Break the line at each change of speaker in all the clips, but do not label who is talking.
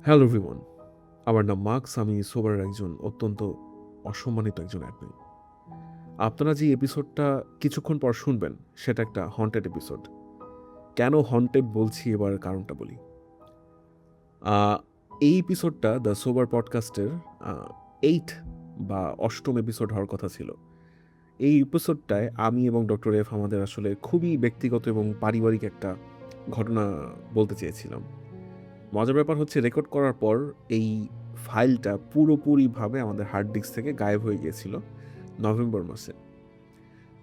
Hello everyone, আমার নাম marks. আমি সোবারের একজন অত্যন্ত অসম্মানিত একজন অ্যাডমিন। আপনারা যে এপিসোডটা কিছুক্ষণ পর শুনবেন সেটা একটা হন্টেড এপিসোড। কেন হন্টেড বলছি এবার কারণটা বলি। আহ, এই এপিসোডটা দ্য সোবার পডকাস্টের 8 বা 8ম এপিসোড হওয়ার কথা ছিল। এই এপিসোডটায় আমি এবং ডক্টর এফ আমাদের আসলে খুবই ব্যক্তিগত এবং পারিবারিক একটা ঘটনা বলতে চেয়েছিলাম। মজার ব্যাপার হচ্ছে রেকর্ড করার পর এই ফাইলটা পুরোপুরিভাবে আমাদের হার্ড ডিস্ক থেকে গায়েব হয়ে গিয়েছিল নভেম্বর মাসে।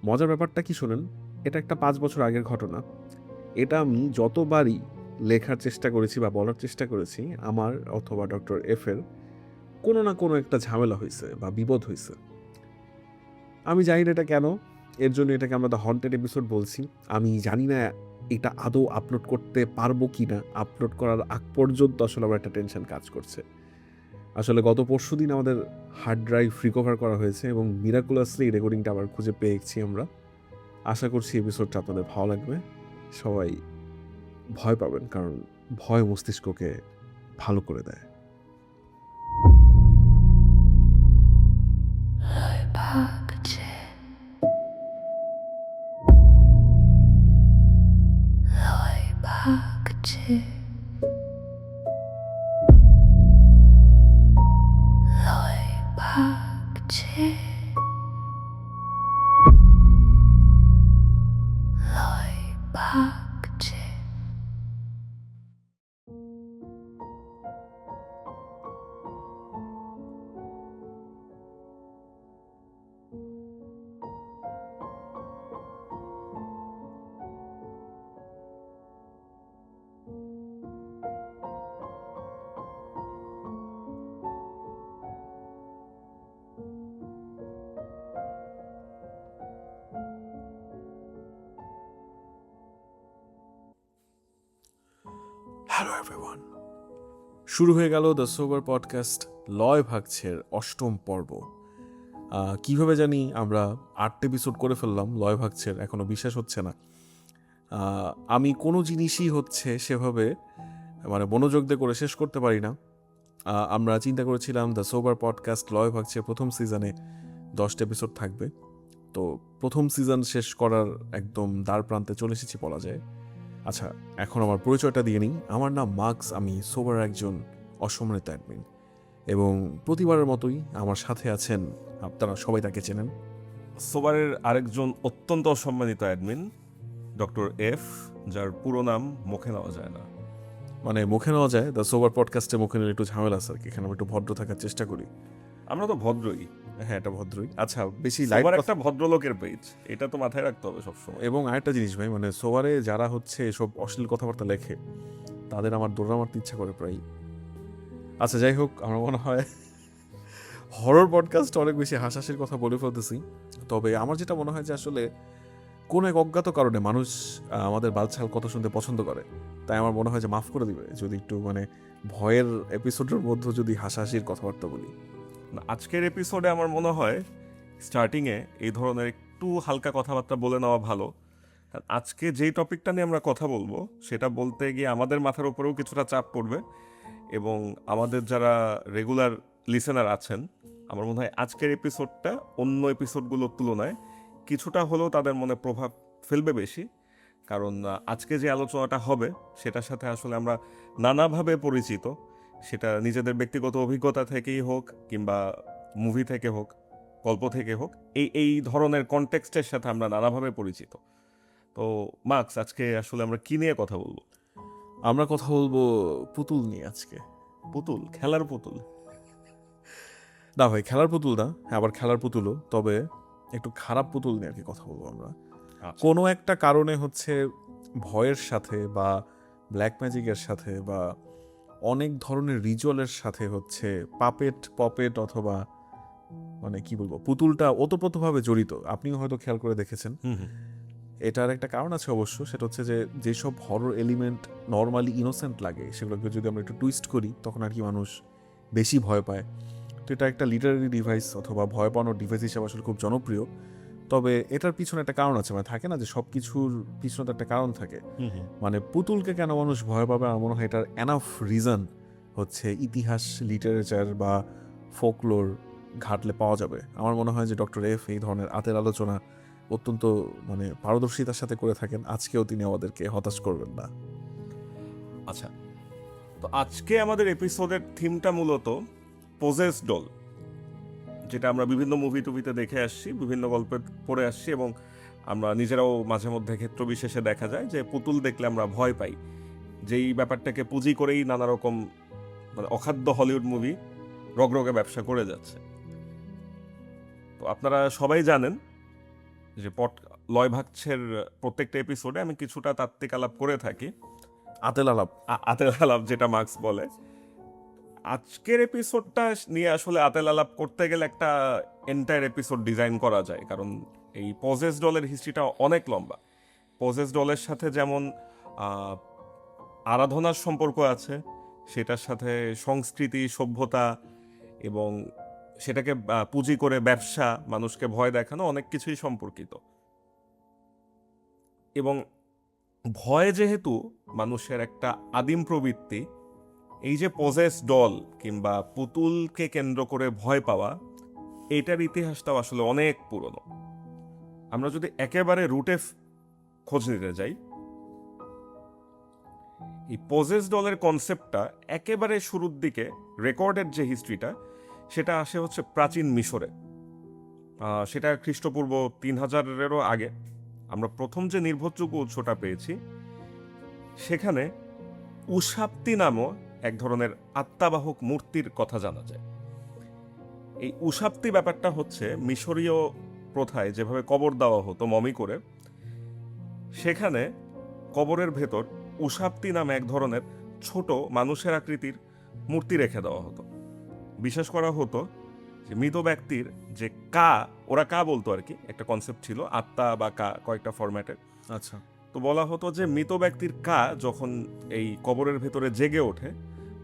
মজার ব্যাপারটা কি শোনেন, এটা একটা 5 বছর আগের ঘটনা। এটা আমি যতবারই লেখার চেষ্টা করেছি বা বলার চেষ্টা করেছি, আমার অথবা ডক্টর এফ এর কোনো না কোনো একটা ঝামেলা হয়েছে বা বিপদ হয়েছে। আমি জানি না এটা কেন, এর জন্য এটাকে আমরা দ্য হন্টেড এপিসোড বলছি। আমি জানি না এটা আদৌ আপলোড করতে পারবো কি না। আপলোড করার আগ পর্যন্ত আসলে আমার একটা টেনশন কাজ করছে। আসলে গত পরশুদিন আমাদের হার্ড ড্রাইভ রিকভার করা হয়েছে এবং মিরাকুলাসলি রেকর্ডিংটা আবার খুঁজে পেয়েছি আমরা। আশা করছি এপিসোডটা আপনাদের ভালো লাগবে। সবাই ভয় পাবেন, কারণ ভয় মস্তিষ্ককে ভালো করে দেয়। হ্যালো এভরিওয়ান, শুরু হয়ে গেল দ্য সোবার পডকাস্ট লয় ভাগছের 8ম পর্ব। কিভাবে জানি আমরা 8 এপিসোড করে ফেললাম লয় ভাগছের, এখনও বিশ্বাস হচ্ছে না। আমি কোনো জিনিসই হচ্ছে সেভাবে মনোযোগ দিয়ে করে শেষ করতে পারি না। আমরা চিন্তা করেছিলাম দ্য সোবার পডকাস্ট লয় ভাগছের প্রথম সিজনে 10টা এপিসোড থাকবে। তো প্রথম সিজন শেষ করার একদম দ্বার প্রান্তে চলে এসেছি বলা যায়। আচ্ছা, এখন আমার পরিচয়টা দিয়ে নিই। আমার নাম মার্কস, আমি সোবার একজন অসম্মানিত অ্যাডমিন এবং প্রতিবারের মতোই আমার সাথে আছেন, আপনারা সবাই তাকে চেনেন,
সোবারের আরেকজন অত্যন্ত অসম্মানিত অ্যাডমিন ডক্টর এফ, যার পুরো নাম মুখে নেওয়া যায় না।
মুখে নেওয়া যায়। দ্য সোবার পডকাস্টে মুখে নিলে একটু ঝামেলা আছে আর কি, এখানে আমি একটু ভদ্র থাকার চেষ্টা করি।
আমরা তো ভদ্রই।
হ্যাঁ, এটা ভদ্রই। আচ্ছা, বেশি লাইট
সোবার একটা ভদ্রলোকের পেজ, এটা তো মাথায় রাখতে হবে সবসময়।
এবং আরেকটা জিনিস ভাই, সোবারে যারা হচ্ছে এসব অশ্লীল কথাবার্তা লেখে তাদের আমার দৌড়া মারতে ইচ্ছা করে প্রায়। আচ্ছা, যাই হোক, আমার মনে হয় হরর পডকাস্ট অনেক বেশি হাসাহাসির কথা বলে ফেলতেছি। তবে আমার যেটা মনে হয় যে আসলে কোনো এক অজ্ঞাত কারণে মানুষ আমাদের বালছাল কথা শুনতে পছন্দ করে। তাই আমার মনে হয় যে মাফ করে দিবে যদি একটু ভয়ের এপিসোডের মধ্যে যদি হাসাহাসির কথাবার্তা বলি।
আজকের এপিসোডে আমার মনে হয় স্টার্টিংয়ে এই ধরনের একটু হালকা কথাবার্তা বলে নেওয়া ভালো। আজকে যেই টপিকটা নিয়ে আমরা কথা বলবো সেটা বলতে গিয়ে আমাদের মাথার উপরেও কিছুটা চাপ পড়বে, এবং আমাদের যারা রেগুলার লিসেনার আছেন, আমার মনে হয় আজকের এপিসোডটা অন্য এপিসোডগুলোর তুলনায় কিছুটা হলেও তাদের মনে প্রভাব ফেলবে বেশি। কারণ আজকে যে আলোচনাটা হবে সেটার সাথে আসলে আমরা নানাভাবে পরিচিত, সেটা নিজেদের ব্যক্তিগত অভিজ্ঞতা থেকেই হোক কিংবা মুভি থেকে হোক, গল্প থেকে হোক, এই এই ধরনের কনটেক্সটের সাথে আমরা নানাভাবে পরিচিত। তো মার্কস, আজকে আসলে আমরা কি নিয়ে কথা বলবো?
আমরা কথা বলবো পুতুল নিয়ে আজকে।
পুতুল, খেলার পুতুল?
না ভাই, খেলার পুতুল না, আবার খেলার পুতুলও, তবে একটু খারাপ পুতুল নিয়ে আর কি কথা বলবো আমরা। কোনো একটা কারণে হচ্ছে ভয়ের সাথে বা ব্ল্যাক ম্যাজিকের সাথে বা অনেক ধরনের রিচুয়ালের সাথে হচ্ছে পপেট অথবা কি বলবো, পুতুলটা ওতপ্রোতভাবে জড়িত। আপনিও হয়তো খেয়াল করে দেখেছেন। এটার একটা কারণ আছে অবশ্য, সেটা হচ্ছে যে যেসব হরর এলিমেন্ট নর্মালি ইনোসেন্ট লাগে সেগুলোকে যদি আমরা একটু টুইস্ট করি তখন আর কি মানুষ বেশি ভয় পায়। তো এটা একটা লিটারারি ডিভাইস অথবা ভয় পাওয়ানোর ডিভাইস হিসাবে আসলে খুব জনপ্রিয়। তবে এটার পিছনে একটা কারণ আছে, থাকে না যে সব কিছুর পিছনে তো একটা কারণ থাকে। পুতুলকে কেন মানুষ ভয় পাবে, আমার মনে হয় এটার এনাফ রিজন হচ্ছে ইতিহাস, লিটারেচার বা ফোকলোর ঘাটলে পাওয়া যাবে। আমার মনে হয় যে ডক্টর এফ এই ধরনের আতের আলোচনা অত্যন্ত মানে পারদর্শিতার সাথে করে থাকেন। আজকেও তিনি আমাদেরকে হতাশ করবেন না।
আচ্ছা, তো আজকে আমাদের এপিসোডের থিমটা মূলত পজেস ডল, যেটা আমরা বিভিন্ন মুভি টুভিতে দেখে আসছি, বিভিন্ন গল্পে পড়ে আসছি, এবং আমরা নিজেরাও মাঝে মধ্যে ক্ষেত্র বিশেষে দেখা যায় যে পুতুল দেখলে আমরা ভয় পাই। যেই ব্যাপারটাকে পুঁজি করেই নানা রকম মানে অখাদ্য হলিউড মুভি রগরগে ব্যবসা করে যাচ্ছে। তো আপনারা সবাই জানেন যে লয় ভাগছের প্রত্যেকটা এপিসোডে আমি কিছুটা তাত্ত্বিক আলাপ করে থাকি,
আতেল আলাপ।
আতেল আলাপ যেটা মার্কস বলে। আজকের এপিসোডটা নিয়ে আসলে আতেল আলাপ করতে গেলে একটা এন্টায়ার এপিসোড ডিজাইন করা যায়, কারণ এই পজেস ডলের হিস্ট্রিটা অনেক লম্বা। পজেস ডলের সাথে যেমন আরাধনার সম্পর্ক আছে, সেটার সাথে সংস্কৃতি, সভ্যতা, এবং সেটাকে পুঁজি করে ব্যবসা, মানুষকে ভয় দেখানো, অনেক কিছুই সম্পর্কিত। এবং ভয় যেহেতু মানুষের একটা আদিম প্রবৃত্তি, এই যে পজেস ডল কিংবা পুতুলকে কেন্দ্র করে ভয় পাওয়া, এটার ইতিহাসটাও আসলে অনেক পুরনো। আমরা যদি একেবারে রুটে খোঁজ নিতে যাই, এই পজেস ডলের কনসেপ্টটা একেবারে শুরুর দিকে রেকর্ডের যে হিস্ট্রিটা, সেটা আসে হচ্ছে প্রাচীন মিশরে। সেটা খ্রিস্টপূর্ব 3000-এরও আগে। আমরা প্রথম যে নির্ভরযোগ্য উৎসটা পেয়েছি, সেখানে উষাপ্তি নামও এক ধরনের আত্মাবাহক মূর্তির কথা জানা যায়। এই উষাপ্তি ব্যাপারটা হচ্ছে মিশরীয় প্রথায় যেভাবে কবর দেওয়া হতো মমি করে, সেখানে কবরের ভেতর উষাপ্তি নামে এক ধরনের ছোট মানুষের আকৃতির মূর্তি রেখে দেওয়া হতো। বিশ্বাস করা হতো যে মৃত ব্যক্তির যে ওরা বলতো আর কি, একটা কনসেপ্ট ছিল আত্মা বা কয়েকটা ফরম্যাটের।
আচ্ছা।
তো বলা হতো যে মৃত ব্যক্তির যখন এই কবরের ভেতরে জেগে ওঠে,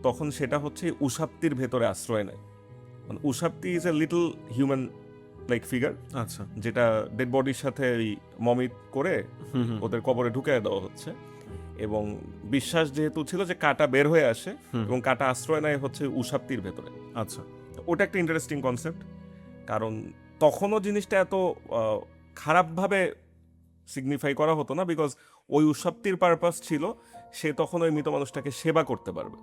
তখন সেটা হচ্ছে উষাপ্তির ভেতরে আশ্রয় নেয়। মানে উষাপ্তি is a little human like figure,
আচ্ছা।
যেটা ডেড বডির সাথে ওই মমিট করে ওদের কবরে ঢুকিয়ে দেওয়া হচ্ছে। এবং বিশ্বাস যেহেতু ছিল যে কাটা বের হয়ে আসে এবং কাটা আশ্রয় নেয় হচ্ছে উষাপ্তির ভেতরে।
আচ্ছা।
ওটা একটা ইন্টারেস্টিং কনসেপ্ট, কারণ তখনও জিনিসটা এত খারাপভাবে সিগনিফাই করা হতো না, বিকজ ওই উষাপ্তির পারপাস ছিল সে তখন ওই মৃত মানুষটাকে সেবা করতে পারবে।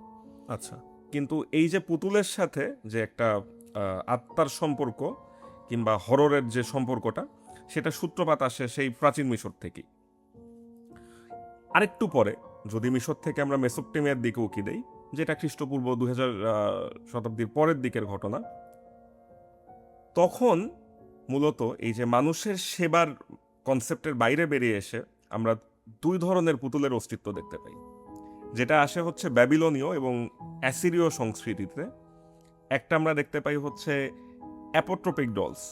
আচ্ছা।
কিন্তু এই যে পুতুলের সাথে যে একটা আত্মার সম্পর্ক কিংবা হররের যে সম্পর্কটা, সেটা সূত্রপাত আসে সেই প্রাচীন মিশর থেকেই। আরেকটু পরে যদি মিশর থেকে আমরা মেসোপটেমিয়ার দিকে উকি দেই, যেটা খ্রিস্টপূর্ব 2000 শতাব্দীর পরের দিকের ঘটনা, তখন মূলত এই যে মানুষের সেবার কনসেপ্টের বাইরে বেরিয়ে এসে আমরা দুই ধরনের পুতুলের অস্তিত্ব দেখতে পাই, যেটা আসে হচ্ছে ব্যাবিলনীয় এবং অ্যাসিরীয় সংস্কৃতিতে। একটা আমরা দেখতে পাই হচ্ছে অ্যাপোট্রপিক ডলস।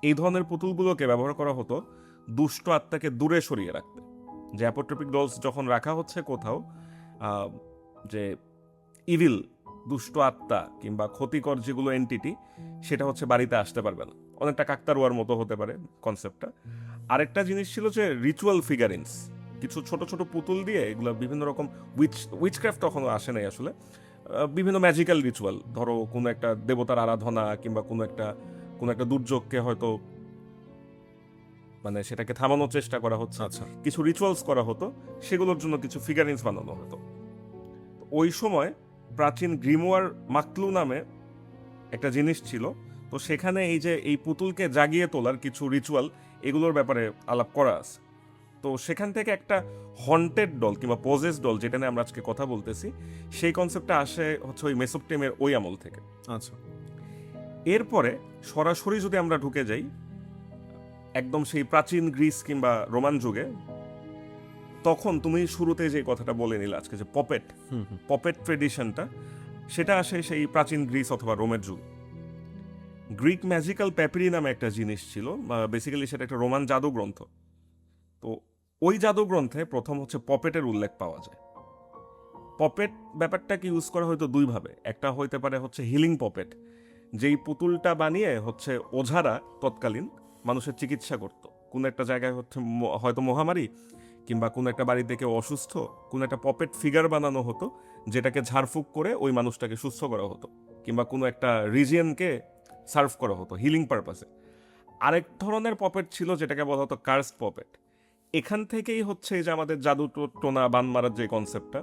এই ধরনের পুতুলগুলোকে ব্যবহার করা হতো দুষ্ট আত্মাকে দূরে সরিয়ে রাখতে। যে অ্যাপোট্রপিক ডলস যখন রাখা হচ্ছে কোথাও, যে ইভিল, দুষ্ট আত্মা কিংবা ক্ষতিকর যেগুলো এন্টিটি, সেটা হচ্ছে বাড়িতে আসতে পারবে না। অনেকটা কাকতারুয়ার মতো হতে পারে কনসেপ্টটা। আরেকটা জিনিস ছিল যে রিচুয়াল ফিগারিন্স, কিছু ছোট ছোট পুতুল দিয়ে, এগুলো বিভিন্ন রকম উইচক্রাফট তখনও আসে নাই আসলে, বিভিন্ন ম্যাজিক্যাল রিচুয়াল, ধরো কোনো একটা দেবতার আরাধনা কিংবা কোনো একটা দুর্যোগকে হয়তো মানে সেটাকে থামানোর চেষ্টা করা হচ্ছে,
আচ্ছা।
কিছু রিচুয়ালস করা হতো, সেগুলোর জন্য কিছু ফিগারিন্স বানানো হতো। ওই সময় প্রাচীন গ্রিমোয়ার মাকলু নামে একটা জিনিস ছিল। তো সেখানে এই যে এই পুতুলকে জাগিয়ে তোলার কিছু রিচুয়াল, এগুলোর ব্যাপারে আলাপ করা আছে। তো সেখান থেকে একটা হন্টেড ডল কিংবা পজেস ডল, যেটা নিয়ে আমরা আজকে কথা বলতেছি, সেই কনসেপ্টটা আসে হচ্ছে ওই মেসোপটেমিয়ার ওই আমল থেকে।
আচ্ছা।
এরপরে সরাসরি যদি আমরা ঢুকে যাই একদম সেই প্রাচীন গ্রিস কিংবা রোমান যুগে, তখন তুমি শুরুতে যে কথাটা বলে নিলে আজকে, যে পপেট ট্রেডিশনটা, সেটা আসে সেই প্রাচীন গ্রিস অথবা রোমের যুগ। গ্রিক ম্যাজিক্যাল প্যাপিরি নামে একটা জিনিস ছিল, বেসিক্যালি সেটা একটা রোমান জাদুগ্রন্থ। তো ওই জাদুগ্রন্থে প্রথম হচ্ছে পপেটের উল্লেখ পাওয়া যায়। পপেট ব্যাপারটাকে ইউজ করা হয়তো দুইভাবে। একটা হইতে পারে হচ্ছে হিলিং পপেট, যেই পুতুলটা বানিয়ে হচ্ছে ওঝারা তৎকালীন মানুষের চিকিৎসা করত। কোনো একটা জায়গায় হচ্ছে হয়তো মহামারী কিংবা কোনো একটা বাড়িতে কেউ অসুস্থ, কোনো একটা পপেট ফিগার বানানো হতো, যেটাকে ঝাড়ফুঁক করে ওই মানুষটাকে সুস্থ করা হতো, কিংবা কোনো একটা রিজিয়নকে সার্ভ করা হতো হিলিং পারপাসে। আরেক ধরনের পপেট ছিল যেটাকে বলা হতো কার্স পপেট। এখান থেকেই হচ্ছে এই যে আমাদের জাদু টোনা বান মারার যে কনসেপ্টটা,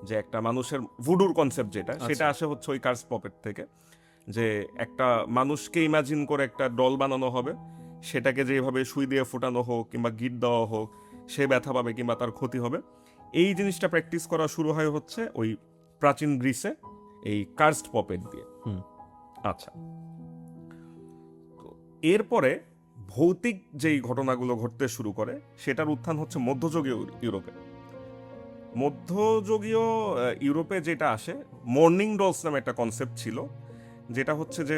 যে একটা মানুষের ভুডুর কনসেপ্ট যেটা, সেটা আসে হচ্ছে ওই কার্স পপেট থেকে। যে একটা মানুষকে ইমাজিন করে একটা ডল বানানো হবে, সেটাকে যেভাবে সুই দিয়ে ফোটানো হোক কিংবা গিট দেওয়া হোক, সে ব্যথা পাবে কিংবা তার ক্ষতি হবে। এই জিনিসটা প্র্যাকটিস করা শুরু হয় হচ্ছে ওই প্রাচীন গ্রিসে এই কার্সড পপেট দিয়ে। আচ্ছা, তো এরপরে ভৌতিক যেই ঘটনাগুলো ঘটতে শুরু করে সেটার উত্থান হচ্ছে মধ্যযুগীয় ইউরোপে। মধ্যযুগীয় ইউরোপে যেটা আসে, মর্নিং ডলস নামে একটা কনসেপ্ট ছিল, যেটা হচ্ছে যে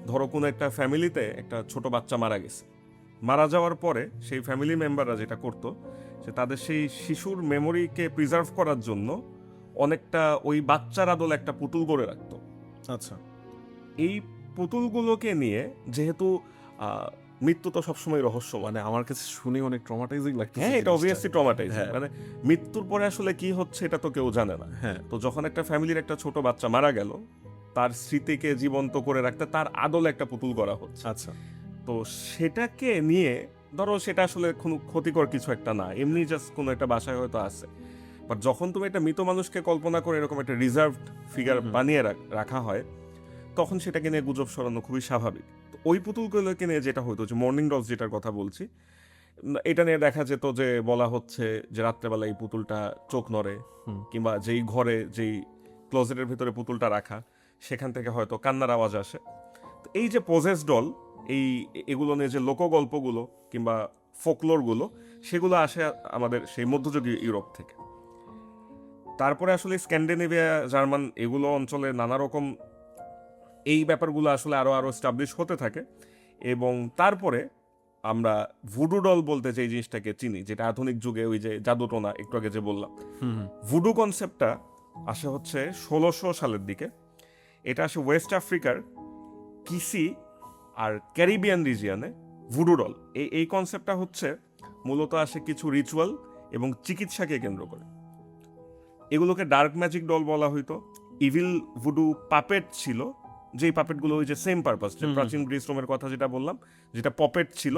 ধরো কোনো একটা ফ্যামিলিতে একটা ছোট বাচ্চা মারা গেছে, মারা যাওয়ার পরে সেই ফ্যামিলি মেম্বাররা যেটা করতো, যে তাদের সেই শিশুর মেমোরিকে প্রিজার্ভ করার জন্য অনেকটা ওই বাচ্চার আদলে একটা পুতুল গড়ে রাখতো।
আচ্ছা,
এই পুতুলগুলোকে নিয়ে, যেহেতু মৃত্যু তো সবসময় রহস্য,
মানে আমার কাছে শুনে অনেক ট্রমাটাইজিং লাগছে।
হ্যাঁ, এটা অবভিয়াসলি ট্রমাটাইজিং।
হ্যাঁ।
মানে মৃত্যুর পরে আসলে কি হচ্ছে এটা তো কেউ জানে না।
হ্যাঁ,
তো যখন একটা ফ্যামিলির একটা ছোট বাচ্চা মারা গেল, তার স্মৃতিকে জীবন্ত করে রাখতে তার আদলে একটা পুতুল করা হচ্ছে।
আচ্ছা,
তো সেটাকে নিয়ে ধরো সেটা আসলে কোনো ক্ষতিকর কিছু একটা না, এমনি জাস্ট কোনো একটা বাসায় হয়তো আছে, বাট যখন তুমি একটা মৃত মানুষকে কল্পনা করে এরকম একটা রিজার্ভড ফিগার বানিয়ে রাখা হয়, তখন সেটাকে নিয়ে গুজব ছড়ানো খুবই স্বাভাবিক। তো ওই পুতুলগুলোকে নিয়ে যেটা হতো, যে মর্নিং ডলস যেটার কথা বলছি, এটা নিয়ে দেখা যেত যে বলা হচ্ছে যে রাত্রেবেলা এই পুতুলটা চোখ নড়ে, কিংবা যেই ঘরে যেই ক্লোজেটের ভিতরে পুতুলটা রাখা, সেখান থেকে হয়তো কান্নার আওয়াজ আসে। তো এই যে পজেস ডল, এগুলো নিয়ে যে লোকগল্পগুলো কিংবা ফোকলোরগুলো, সেগুলো আসে আমাদের সেই মধ্যযুগীয় ইউরোপ থেকে। তারপরে আসলে স্ক্যান্ডিনেভিয়া, জার্মান এগুলো অঞ্চলে নানা রকম এই ব্যাপারগুলো আসলে আরো আরো এস্টাবলিশ হতে থাকে। এবং তারপরে আমরা ভুডু ডল বলতে যে জিনিসটাকে চিনি, যেটা আধুনিক যুগে ওই যে জাদুটোনা একটু আগে যে বললাম, ভুডু কনসেপ্টটা আসে হচ্ছে 1600 সালের দিকে। এটা আসে ওয়েস্ট আফ্রিকার কিসি আর ক্যারিবিয়ান রিজিয়নে। ভুডু ডল এই কনসেপ্টটা হচ্ছে মূলত আসে কিছু রিচুয়াল এবং চিকিৎসাকে কেন্দ্র করে। এগুলোকে ডার্ক ম্যাজিক ডল বলা হইতো। ইভিল ভুডু পাপেট ছিল, যেই পাপেটগুলো ওই যে সেম পারপাস, যে প্রাচীন গ্রিস রোমের কথা যেটা বললাম, যেটা পপেট ছিল,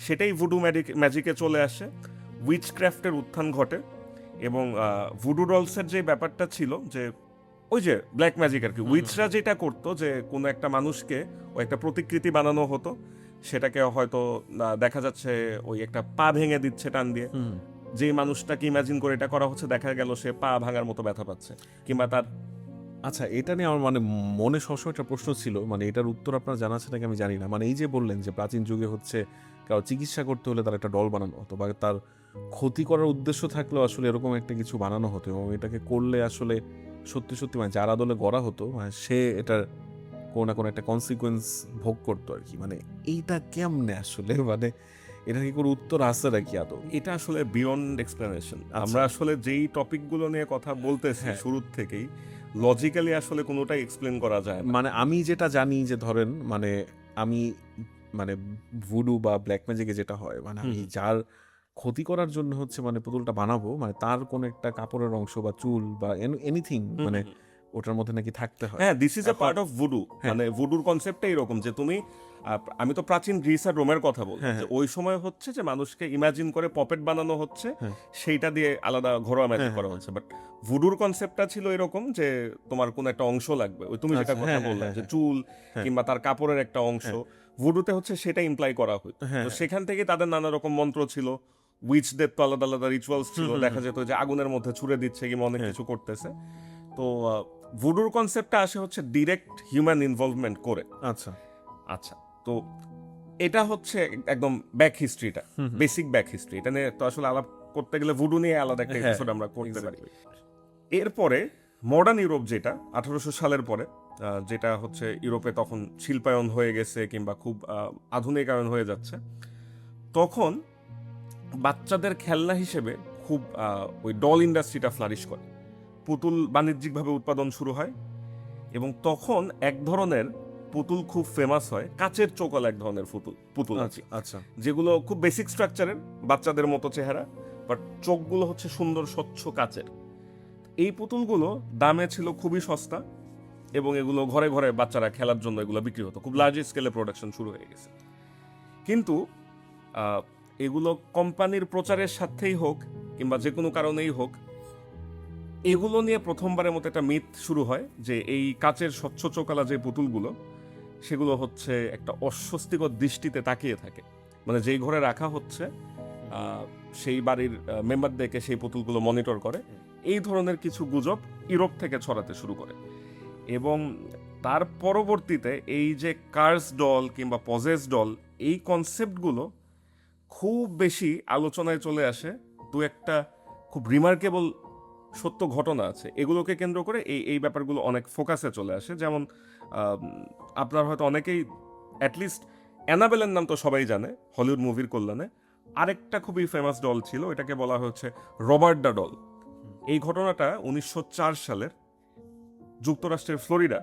সেটাই ভুডু ম্যাজিকে চলে আসে। উইচক্রাফটের উত্থান ঘটে, এবং ভুডু ডলসের যে ব্যাপারটা ছিল, যে ওই যে ব্ল্যাক ম্যাজিক আর কি, উইচরা যেটা করতো, যে কোনো একটা মানুষকে ওই একটা প্রতিকৃতি বানানো হতো, সেটাকে হয়তো দেখা যাচ্ছে ওই একটা পা ভেঙে দিচ্ছে টান দিয়ে, যে মানুষটাকে ইমাজিন করে এটা করা হচ্ছে, দেখা গেল সে পা ভাঙার মতো ব্যথা পাচ্ছে, কিংবা তার।
আচ্ছা, এটা নিয়ে আমার মানে মনে সবসময় একটা প্রশ্ন ছিল, মানে এটার উত্তর আপনার জানা আছে নাকি আমি জানি না। মানে এই যে বললেন যে প্রাচীন যুগে হচ্ছে কারো চিকিৎসা করতে হলে তার একটা ডল বানানো হতো, বা তার ক্ষতি করার উদ্দেশ্য থাকলেও আসলে এরকম একটা কিছু বানানো হতো, এবং এটাকে করলে আসলে সত্যি সত্যি মানে যার আদলে গড়া হতো, মানে সে এটার কোনো না কোনো একটা কনসিকুয়েন্স ভোগ করতো আর কি। মানে এইটা কেমনে আসলে, মানে এটা কি কোনো উত্তর আছে নাকি আদৌ?
এটা আসলে বিয়ন্ড এক্সপ্লেনেশন। আমরা আসলে যেই টপিকগুলো নিয়ে কথা বলতেছি শুরুর থেকেই, লজিক্যালি আসলে কোনোটাই এক্সপ্লেন করা যায় না।
মানে আমি যেটা জানি যে ধরেন, মানে আমি মানে ভুডু বা ব্ল্যাক ম্যাজিকে যেটা হয়, মানে আমি যার ক্ষতি করার জন্য হচ্ছে মানে পুতুলটা বানাবো, মানে তার কোন একটা কাপড়ের অংশ বা চুল বা এনিথিং মানে ওটার মধ্যে নাকি থাকতে হয়।
হ্যাঁ, this is a part of voodoo. মানে ভুডুর কনসেপ্টটা এরকম, যে তুমি আমি তো প্রাচীন গ্রিস আর রোমের কথা বলছি, যে ওই সময় হচ্ছে যে মানুষকে ইমাজিন করে পপেট বানানো হচ্ছে, সেইটা দিয়ে আলাদা ঘরোয়া ম্যাজিক করা হচ্ছে। বাট ভুডুর কনসেপ্টটা ছিল এরকম, যে তোমার কোন একটা অংশ লাগবে, ওই তুমি যেটা কথা বললে, যে চুল কিংবা তার কাপড়ের একটা অংশ, ভুডুতে হচ্ছে সেটা ইমপ্লাই করা হতো। তো সেখান থেকে তাদের নানা রকম মন্ত্র ছিল, উইচদের তো আলাদা আলাদা রিচুয়ালস ছিল, দেখা যেত যে আগুনের মধ্যে ছুড়ে দিচ্ছে কিংবা অনেক কিছু করতেছে। তো ভুডুর কনসেপ্টটা আসে হচ্ছে ডিরেক্ট হিউম্যান ইনভলভমেন্ট করে।
আচ্ছা
আচ্ছা, তো এটা হচ্ছে একদম ব্যাক হিস্ট্রিটা, বেসিক ব্যাক হিস্ট্রি। এটা নিয়ে তো আসলে আলাপ করতে গেলে ভুডু নিয়ে আলাদা একটা এপিসোড আমরা করতে পারি। এরপরে মডার্ন ইউরোপ, যেটা 1800 সালের পরে, যেটা হচ্ছে ইউরোপে তখন শিল্পায়ন হয়ে গেছে কিংবা খুব আধুনিকায়ন হয়ে যাচ্ছে, তখন বাচ্চাদের খেলনা হিসেবে খুব ওই ডল ইন্ডাস্ট্রিটা ফ্লারিশ করে। পুতুল বাণিজ্যিকভাবে উৎপাদন শুরু হয়, এবং তখন এক ধরনের পুতুল খুব ফেমাস হয়, কাচের চোকাল এক ধরনের পুতুল আছে,
আচ্ছা,
যেগুলো খুব বেসিক স্ট্রাকচারের, বাচ্চাদের মতো চেহারা, বাট চোখগুলো হচ্ছে সুন্দর স্বচ্ছ কাচের। এই পুতুলগুলো দামে ছিল খুবই সস্তা এবং এগুলো ঘরে ঘরে বাচ্চারা খেলার জন্য এগুলো বিক্রি হতো, খুব লার্জ স্কেলে প্রোডাকশন শুরু হয়ে গেছে। কিন্তু এগুলো কোম্পানির প্রচারের সাথেই হোক কিংবা যে কোনো কারণেই হোক, এগুলো নিয়ে প্রথমবারের মতো একটা মিথ শুরু হয় যে এই কাচের স্বচ্ছ চোকালা যে পুতুলগুলো সেগুলো হচ্ছে একটা অস্বস্তিকর দৃষ্টিতে তাকিয়ে থাকে, মানে যেই ঘরে রাখা হচ্ছে সেই বাড়ির মেম্বারদেরকে সেই পুতুলগুলো মনিটর করে। এই ধরনের কিছু গুজব ইউরোপ থেকে ছড়াতে শুরু করে এবং তার পরবর্তীতে এই যে কার্স ডল কিংবা পজেস ডল, এই কনসেপ্টগুলো খুব বেশি আলোচনায় চলে আসে। দু একটা খুব রিমার্কেবল সত্য ঘটনা আছে, এগুলোকে কেন্দ্র করে এই ব্যাপারগুলো অনেক ফোকাসে চলে আসে। যেমন আপনার হয়তো অনেকেই অ্যাটলিস্ট অ্যানাবেলের নাম তো সবাই জানে হলিউড মুভির কল্যাণে। আরেকটা খুবই ফেমাস ডল ছিল, এটাকে বলা হচ্ছে রবার্ট দ্য ডল। এই ঘটনাটা 1904 সালের যুক্তরাষ্ট্রের ফ্লোরিডা।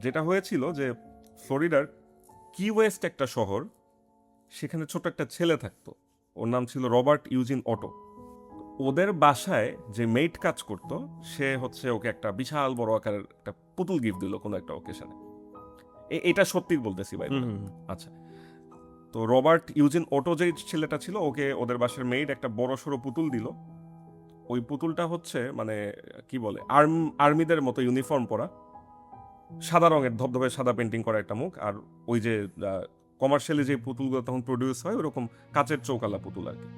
যেটা হয়েছিল যে ফ্লোরিডার কি ওয়েস্ট একটা শহর, সেখানে ছোট একটা ছেলে থাকতো, ওর নাম ছিল রবার্ট ইউজিন অটো। ওদের বাসায় যে মেইড কাজ করত সে হচ্ছে ওকে একটা বিশাল বড় আকারের একটা পুতুল গিফট দিল কোনো একটা অকেশনে। এটা সত্যি বলতেছি ভাই। আচ্ছা, তো রবার্ট ইউজিন অটো যেই ছেলেটা ছিল, ওকে ওদের বাসার মেইড একটা বড় সড়ো পুতুল দিল। ওই পুতুলটা হচ্ছে মানে কি বলে আর্মিদের মতো ইউনিফর্ম পরা, সাদা রঙের ধবধবে সাদা পেন্টিং করা একটা মুখ, আর ওই যে কমার্শিয়ালি যে পুতুলগুলো তখন প্রডিউস হয় ওরকম কাচের চৌকালা পুতুল আর কি।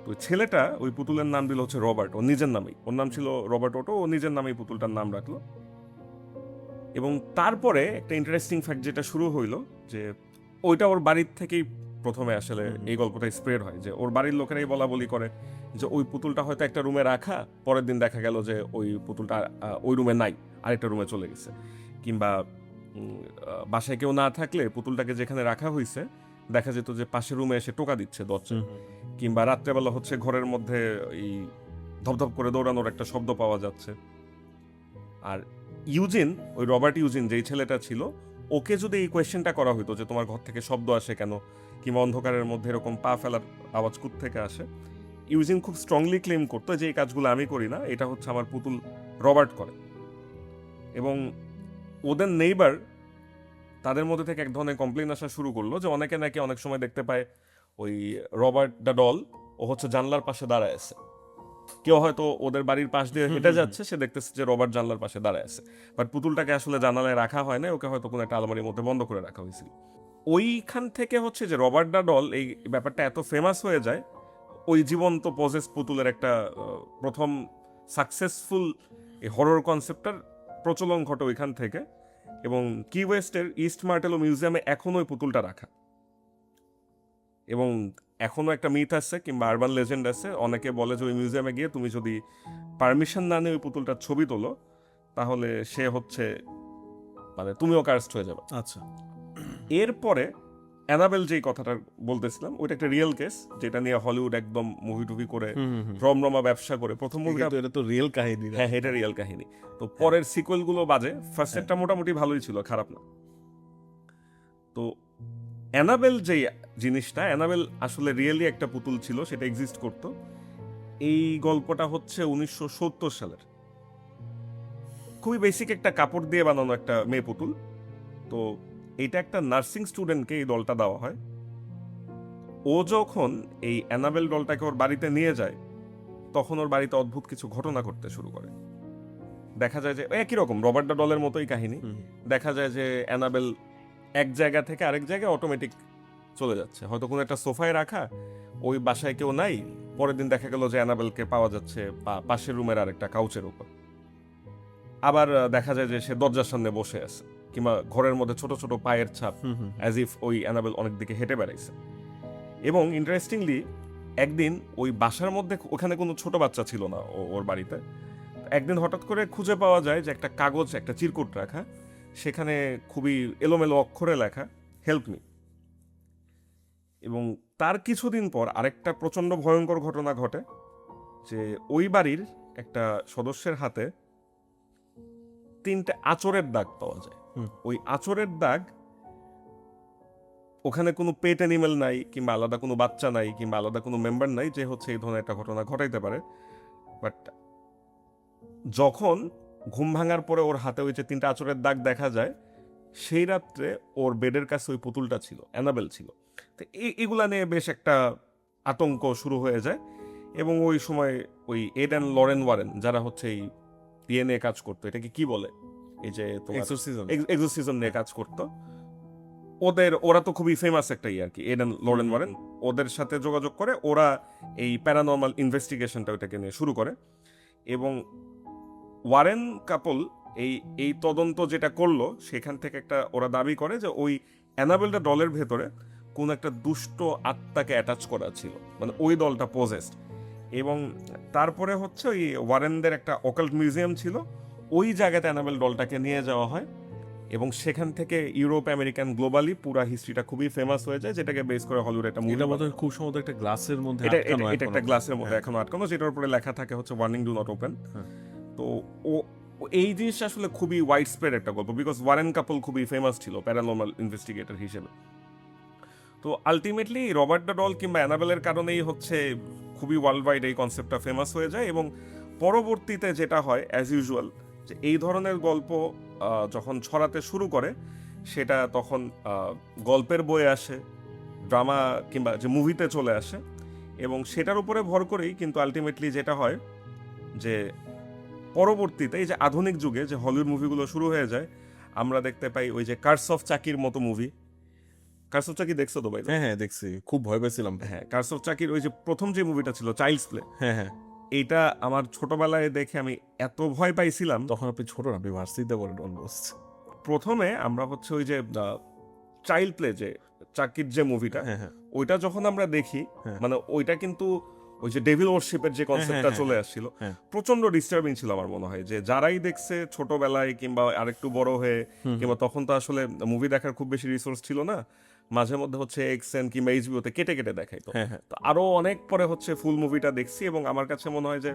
তো ছেলেটা ওই পুতুলের নাম দিল হচ্ছে রবার্ট, ও নিজের নামেই, ওর নাম ছিল রবার্ট অটো, ও নিজের নামেই পুতুলটার নাম রাখলো। এবং তারপরে একটা ইন্টারেস্টিং ফ্যাক্ট যেটা শুরু হইলো যে ওইটা ওর বাড়ির থেকেই প্রথমে আসলে এই গল্পটা স্প্রেড হয়, যে ওর বাড়ির লোকেরাই বলা বলি করে যে ওই পুতুলটা হয়তো একটা রুমে রাখা, পরের দিন দেখা গেল যে ওই পুতুলটা ওই রুমে নাই, আরেকটা রুমে চলে গেছে। কিংবা বাসায় কেউ না থাকলে পুতুলটাকে যেখানে রাখা হয়েছে দেখা যেত যে পাশের রুমে এসে টোকা দিচ্ছে দরজা। কিংবা রাত্রেবেলা হচ্ছে ঘরের মধ্যে এই ধপধপ করে দৌড়ানোর একটা শব্দ পাওয়া যাচ্ছে। আর ইউজিন, ওই রবার্ট ইউজিন যেই ছেলেটা ছিল, ওকে যদি এই কোয়েশ্চেনটা করা হতো যে তোমার ঘর থেকে শব্দ আসে কেন, কিংবা অন্ধকারের মধ্যে এরকম পা ফেলার আওয়াজ কোথ থেকে আসে, ইউজিন খুব স্ট্রংলি ক্লেম করতো যে এই কাজগুলো আমি করি না, এটা হচ্ছে আমার পুতুল রবার্ট করে। এবং ওদের নেইবার তাদের মধ্যে থেকে এক ধরনের কমপ্লেন আসা শুরু করলো যে অনেকে নাকি অনেক সময় দেখতে পায় ওই রবার্ট দ্য ডল ও হচ্ছে জানলার পাশে দাঁড়ায় আছে। কেউ হয়তো ওদের বাড়ির পাশ দিয়ে হেঁটে যাচ্ছে, সে দেখতেছে যে রবার্ট জানলার পাশে দাঁড়ায় আছে, বাট পুতুলটাকে আসলে জানালায় রাখা হয় না, ওকে হয়তো কোনো একটা আলমারির মধ্যে বন্ধ করে রাখা হয়েছিল। ওইখান থেকে হচ্ছে যে রবার্ট দ্য ডল এই ব্যাপারটা এত ফেমাস হয়ে যায়, ওই জীবন্ত পজেস পুতুলের একটা প্রথম সাকসেসফুল এই হরর কনসেপ্টটার প্রচলন ঘটে ওইখান থেকে। এবং কি ওয়েস্টের ইস্ট মার্টেলো মিউজিয়ামে এখনো ওই পুতুলটা রাখা। এবং এখনো একটা মিথ আছে কিংবা আরবান লেজেন্ড আছে, অনেকে বলে যে ওই মিউজিয়ামে গিয়ে তুমি যদি পারমিশন না নিয়ে ওই পুতুলটার ছবি তোলো তাহলে সে হচ্ছে মানে তুমিও কার্সড হয়ে যাবে।
আচ্ছা,
এরপরে অ্যানাবেল যেই কথাটা বলতেছিলাম, ওইটা একটা রিয়েল কেস যেটা নিয়ে হলিউড একদম মুভি টুভি করে রমরমা ব্যবসা করে। প্রথম মুভিটা
এটা তো রিয়েল কাহিনী।
হ্যাঁ, এটা রিয়েল কাহিনী। তো পরের সিকুয়েল গুলো বাজে, ফার্স্ট একটা মোটামুটি ভালোই ছিল, খারাপ না। তো অ্যানাবেল যে জিনিসটা, অ্যানাবেল আসলে রিয়েলি একটা পুতুল ছিল, সেটা এক্সিস্ট করত। এই গল্পটা হচ্ছে 1970 সালের, খুবই বেসিক একটা কাপড় দিয়ে বানানো একটা মেয়ে পুতুল। তো এটা একটা নার্সিং স্টুডেন্টকে এই দলটা দেওয়া হয়। ও যখন এই অ্যানাবেল দলটাকে ওর বাড়িতে নিয়ে যায় তখন ওর বাড়িতে অদ্ভুত কিছু ঘটনা ঘটতে শুরু করে। দেখা যায় যে একই রকম রবার্ট দ্য ডলের মতোই কাহিনী। দেখা যায় যে অ্যানাবেল এক জায়গা থেকে আরেক জায়গায় অটোমেটিক চলে যাচ্ছে, হয়তো কোনো একটা সোফায় রাখা, ওই বাসায় কেউ নাই, পরের দিন দেখা গেল যে অ্যানাবেলকে পাওয়া যাচ্ছে পাশের রুমের আরেকটা কাউচের উপর। আবার দেখা যায় যে সে দরজার সামনে বসে আছে, কিংবা ঘরের মধ্যে ছোট ছোট পায়ের ছাপ, অ্যাজ ইফ ওই অ্যানাবেল অনেক দিকে হেঁটে বেড়াইছে। এবং ইন্টারেস্টিংলি একদিন ওই বাসার মধ্যে, ওখানে কোনো ছোট বাচ্চা ছিল না ওর বাড়িতে, একদিন হঠাৎ করে খুঁজে পাওয়া যায় যে একটা কাগজ, একটা চিরকুট রাখা, সেখানে খুবই এলোমেলো অক্ষরে লেখা হেল্প মি। এবং তার কিছুদিন পর আরেকটা প্রচন্ড ভয়ঙ্কর ঘটনা ঘটে, যে ওই বাড়ির একটা সদস্যের হাতে 3টে আঁচড়ের দাগ পাওয়া যায়। ওই আঁচড়ের দাগ, ওখানে কোনো পেট অ্যানিমেল নাই, কিংবা আলাদা কোনো বাচ্চা নাই, কিংবা আলাদা কোনো মেম্বার নাই যে হচ্ছে এই ধরনের একটা ঘটনা ঘটাইতে পারে। বাট যখন ঘুম ভাঙার পরে ওর হাতে ওই যে 3টা আঁচড়ের দাগ দেখা যায়, সেই রাত্রে ওর বেডের কাছে ওই পুতুলটা ছিল, অ্যানাবেল ছিল। তো এগুলা নিয়ে বেশ একটা আতঙ্ক শুরু হয়ে যায়, এবং ওই সময় ওই এড অ্যান্ড লরেন ওয়ারেন, যারা হচ্ছে এই ইয়ে নিয়ে কাজ করতো, এটাকে কি বলে, এই যে
এক্সোরসিজম।
এক্সোরসিজম নিয়ে কাজ করতো, ওরা তো খুবই ফেমাস একটা আর কি, এড অ্যান্ড লরেন ওয়ারেন, ওদের সাথে যোগাযোগ করে ওরা এই প্যারানর্মাল ইনভেস্টিগেশনটা ওইটাকে নিয়ে শুরু করে। এবং ওয়ারেন কাপল এই এই তদন্ত যেটা করলো, সেখান থেকে একটা ওরা দাবি করে যে ওই অ্যানাবেলটা দলের ভেতরে কোন একটা দুষ্ট আত্মাকে অ্যাটাচ করা ছিল, মানে ওই দলটা পজেসড। এবং তারপরে হচ্ছে ওই ওয়ারেনদের একটা অকাল্ট মিউজিয়াম ছিল, ওই জায়গাতে অ্যানাবেল দলটাকে নিয়ে যাওয়া হয়, এবং সেখান থেকে ইউরোপ, আমেরিকান, গ্লোবালি পুরা হিস্ট্রিটা খুবই ফেমাস হয়ে যায়, যেটাকে বেস করে হলিউড একটা মুভি।
এটা বোধহয় খুব সম্ভবত একটা গ্লাসের মধ্যে
এটা
আটকানো
এটা একটা
এখনো।
গ্লাসের মধ্যে
হ্যাঁ।
এখনো আটকানো, যেটার উপরে লেখা থাকে হচ্ছে ওয়ার্নিং ডু নট ওপেন।
হ্যাঁ।
তো ও এই জিনিসটা আসলে খুবই ওয়াইড স্প্রেড একটা গল্প, বিকজ ওয়ারেন কাপল খুবই ফেমাস ছিল প্যারানর্মাল ইনভেস্টিগেটর হিসেবে। তো আলটিমেটলি রবার্ট দ্য ডল কিংবা অ্যানাবেলের কারণেই হচ্ছে খুবই ওয়ার্ল্ড ওয়াইড এই কনসেপ্টটা ফেমাস হয়ে যায়। এবং পরবর্তীতে যেটা হয় অ্যাজ ইউজুয়াল, যে এই ধরনের গল্প যখন ছড়াতে শুরু করে, সেটা তখন গল্পের বইয়ে আসে, ড্রামা কিংবা যে মুভিতে চলে আসে, এবং সেটার উপরে ভর করেই কিন্তু আলটিমেটলি যেটা হয় যে পরবর্তীতে এই যে আধুনিক যুগে যে হলিউড মুভিগুলো শুরু হয়ে যায়, আমরা দেখতে পাই ওই যে কার্স অফ চাকির মতো মুভি। কার্স অফ চাকি দেখছো তো ভাই?
হ্যাঁ হ্যাঁ দেখছি, খুব ভয় পেয়েছিলাম।
হ্যাঁ, কার্স অফ চাকির ওই যে প্রথম যে মুভিটা ছিল চাইল্ডস প্লে,
হ্যাঁ হ্যাঁ।
এইটা আমার ছোটবেলায় দেখে আমি এত ভয় পাইছিলাম।
তখন আপনি ছোট না, আপনি ভার্সিটিতে পড়েন অলমোস্ট।
প্রথমে আমরা হচ্ছে ওই যে চাইল্ড প্লে, যে চাকির যে মুভিটা,
হ্যাঁ হ্যাঁ
ওইটা যখন আমরা দেখি,
হ্যাঁ।
মানে ওইটা কিন্তু ওই যে ডেভিল ওয়ারশিপের যে কনসেপ্টটা
হ্যাঁ,
চলে
হ্যাঁ,
আসছিল,
হ্যাঁ।
প্রচন্ড ডিস্টার্বিং ছিল আমার মনে হয়। যে যারাই দেখছে ছোটবেলায় কিংবা আরেকটু বড় হয়ে, কিংবা তখন তো আসলে মুভি দেখার খুব বেশি রিসোর্স ছিল না, মাঝে মধ্যে হচ্ছে এক্সএন কিংবা এইচবিওতে কেটে কেটে দেখাইতো।
হ্যাঁ হ্যাঁ।
তো আরো অনেক পরে হচ্ছে ফুল মুভিটা দেখছি, এবং আমার কাছে মনে হয় যে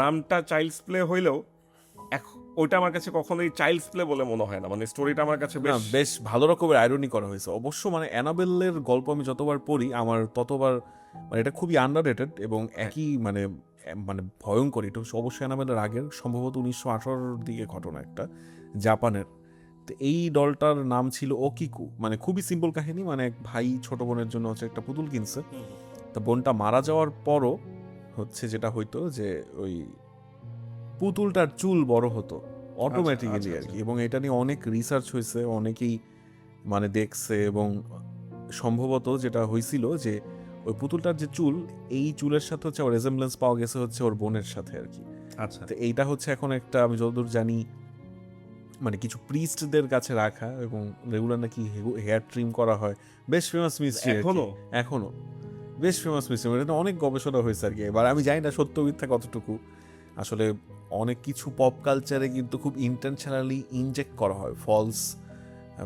নামটা চাইল্ডস প্লে হইলেও ওইটা আমার কাছে কখনোই চাইল্ডস প্লে বলে মনে হয় না, মানে স্টোরিটা আমার কাছে
না, বেশ ভালো রকমের আইরনি করা হয়েছে অবশ্য। মানে অ্যানাবেলের গল্প আমি যতবার পড়ি আমার ততবার মানে এটা খুবই আন্ডাররেটেড এবং একই মানে মানে ভয়ঙ্কর। এটা অবশ্যই অ্যানাবেলের আগের, সম্ভবত 1918 দিকে ঘটনা একটা, জাপানের। তো এই দলটার নাম ছিল ওকিকু। মানে খুবই সিম্পল কাহিনী, মানে এক ভাই ছোট বোনের জন্য হচ্ছে একটা পুতুল কিনছে। তো বোনটা মারা যাওয়ার পরও হচ্ছে যেটা হইতো যে ওই পুতুলটার চুল বড় হতো অটোমেটিক্যালি আর কি। এবং এটা নিয়ে অনেক রিসার্চ হয়েছে, অনেকেই মানে দেখছে, এবং সম্ভবত যেটা হয়েছিল যে ওই পুতুলটার যে চুল, এই চুলের সাথে হচ্ছে ওর রেজেম্বলেন্স পাওয়া গেছে হচ্ছে ওর বোনের সাথে আর কি।
আচ্ছা,
তো এইটা হচ্ছে এখন একটা, আমি যতদূর জানি, মানে কিছু প্রিস্টদের কাছে রাখা, এবং রেগুলার নাকি হেয়ার ট্রিম করা হয়। বেশ ফেমাস মিস্ট্রি এখনো বেশ ফেমাস মিস্ট্রি। এটা অনেক গবেষণা হয়েছে আর কি। এবার আমি জানি না সত্য মিথ্যা কতটুকু, আসলে অনেক কিছু পপ কালচারে কিন্তু খুব ইন্টেনশনালি ইনজেক্ট করা হয় ফলস,